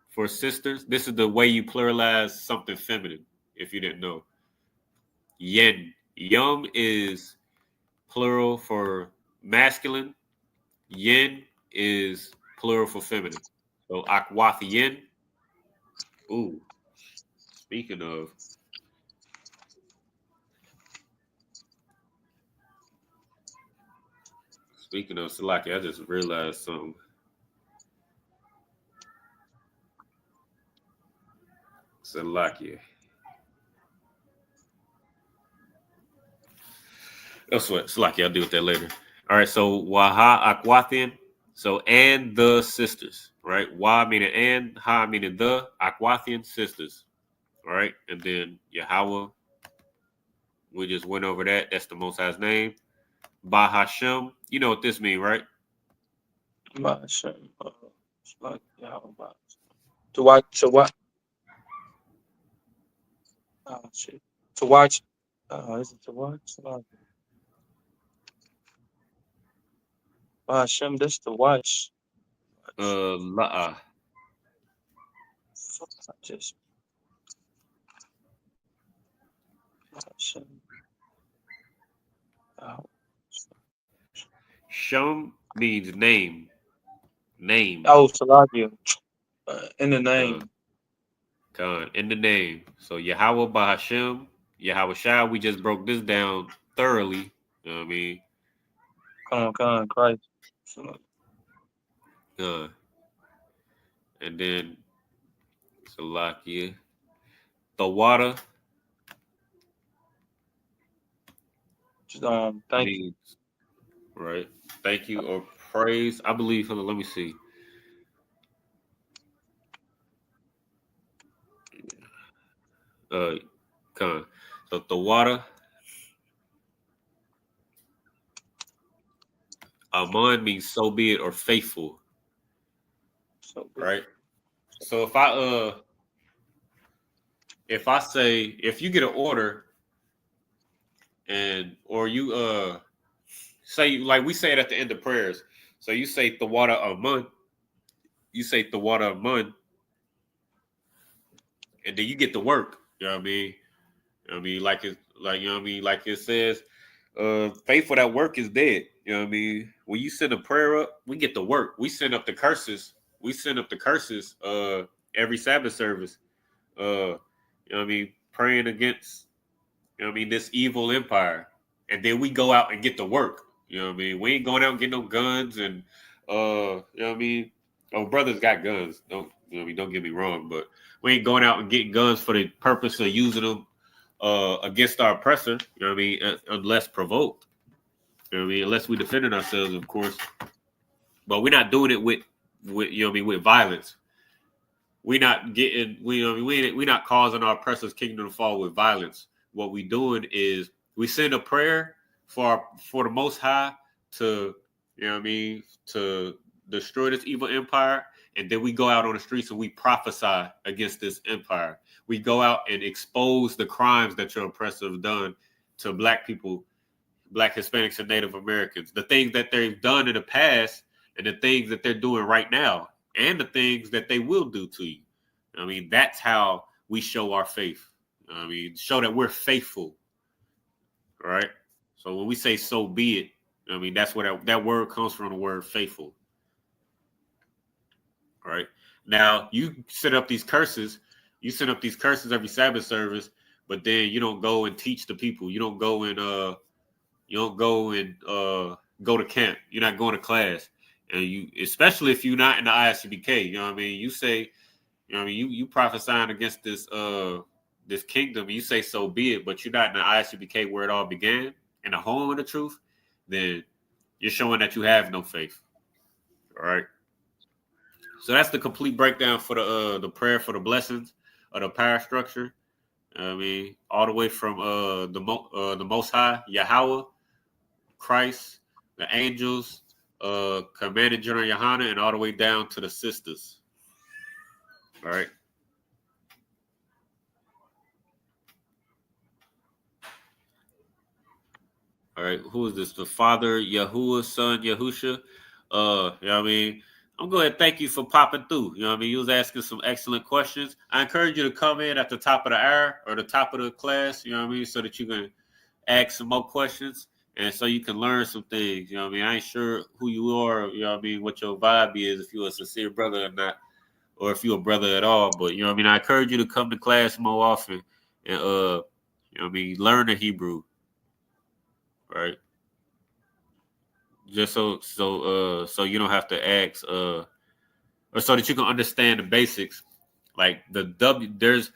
for sisters. This is the way you pluralize something feminine, if you didn't know. Yen. Yum is plural for masculine. Yen is plural for feminine. So Akwath Yen. Ooh, speaking of, Salaki, I just realized something. Salaki. That's what Salaki, I'll deal with that later. All right, so Waha Akwathin. So and the sisters, right? Wa meaning and, ha meaning the, Akwathin sisters. All right, and then Yahweh, we just went over that. That's the Most High's name. Bahashem, you know what this means, right? Hashem. It's like Yahweh. To watch. To what? Oh shit. To watch. Is it to watch? Hashem. This to watch. La'ah. Fuck, I just. Hashem. Oh. Shem means name. Name. Oh, Salakia. In the Uh, name. in the name. So Yahweh Bahashem, Yahweh Shah, we just broke this down thoroughly. You know what I mean? Come on, Christ. Uh, and then Salakia. The water Just, thank you. means, right? Thank you or praise. I believe, hold on, let me see. Come. So the water, Aman means so be it or faithful, So good. right? So if I say, if you get an order and or you say, like we say it at the end of prayers. So you say the water Aman, you say the water Aman, and then you get to work. You know what I mean? Like it's like, you know what I mean, like it says, faith for that work is dead. You know what I mean? When you send a prayer up, we get to work. We send up the curses. Every Sabbath service. You know what I mean, praying against, you know what I mean, this evil empire. And then we go out and get to work. You know what I mean? We ain't going out and get no guns and you know what I mean? Oh, brothers got guns. Don't, you know what I mean, don't get me wrong, but we ain't going out and getting guns for the purpose of using them against our oppressor, you know what I mean, unless provoked. You know what I mean? Unless we defended ourselves, of course. But we're not doing it with you know what I mean, with violence. We're not getting, you know what I mean, we're not causing our oppressor's kingdom to fall with violence. What we doing is we send a prayer for the Most High to, you know what I mean, to destroy this evil empire, and then we go out on the streets and we prophesy against this empire. We go out and expose the crimes that your oppressor have done to Black people, Black Hispanics, and Native Americans, the things that they've done in the past and the things that they're doing right now and the things that they will do to you. I mean, that's how we show our faith. I mean, show that we're faithful, right? So when we say so be it, I mean, that's where that word comes from, the word faithful. Right? Now, you set up these curses. You set up these curses every Sabbath service, but then you don't go and teach the people. You don't go and go to camp. You're not going to class. And you, especially if you're not in the ISUPK, you know what I mean? You say, you know what I mean, you prophesying against this this kingdom, you say so be it, but you're not in the ISUPK where it all began, in the home of the truth, then you're showing that you have no faith. All right. So that's the complete breakdown for the prayer for the blessings of the power structure. I mean, all the way from the Most High, Yahweh, Christ, the angels, Commander General Yohana, and all the way down to the sisters. All right. All right, who is this? The Father Yahuwah, Son Yahusha. You know what I mean? I'm going to thank you for popping through. You know what I mean? You was asking some excellent questions. I encourage you to come in at the top of the hour or the top of the class, you know what I mean, so that you can ask some more questions and so you can learn some things. You know what I mean? I ain't sure who you are, you know what I mean, what your vibe is, if you're a sincere brother or not, or if you're a brother at all. But, you know what I mean? I encourage you to come to class more often and, you know what I mean, learn the Hebrew, right? Just so you don't have to ask, or so that you can understand the basics. Like the W, there's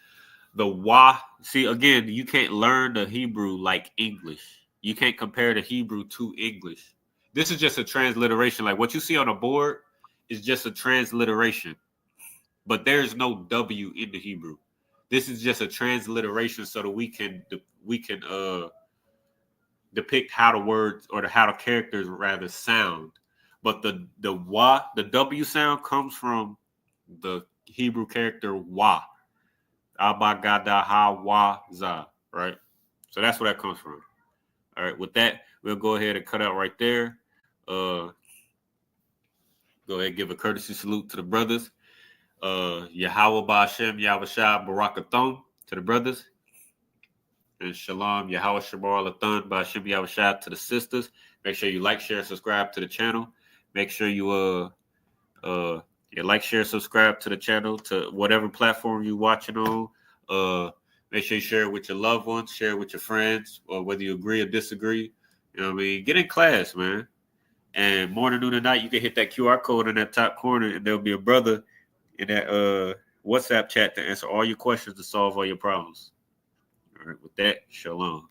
the Wa. See, again, you can't learn the Hebrew like English. You can't compare the Hebrew to English. This is just a transliteration. Like what you see on the board is just a transliteration, but there's no W in the Hebrew. This is just a transliteration so that we can depict how the words or how the characters rather sound. But the Wa, the W sound comes from the Hebrew character Wa. Abba Gada Ha Wa Za, right? So that's where that comes from. All right, with that, we'll go ahead and cut out right there. Go ahead and give a courtesy salute to the brothers. Yahweh Ba'Shem, Yahweh Barakathon to the brothers. And Shalom, Yahweh Shamar Lathan, Ba'Shem, Yahweh to the sisters. Make sure you like, share, subscribe to the channel. Make sure you like, share, subscribe to the channel, to whatever platform you're watching on. Make sure you share it with your loved ones, share it with your friends, or whether you agree or disagree. You know what I mean? Get in class, man. And morning, noon, and night, you can hit that QR code in that top corner, and there'll be a brother in that WhatsApp chat to answer all your questions, to solve all your problems. All right, with that, shalom.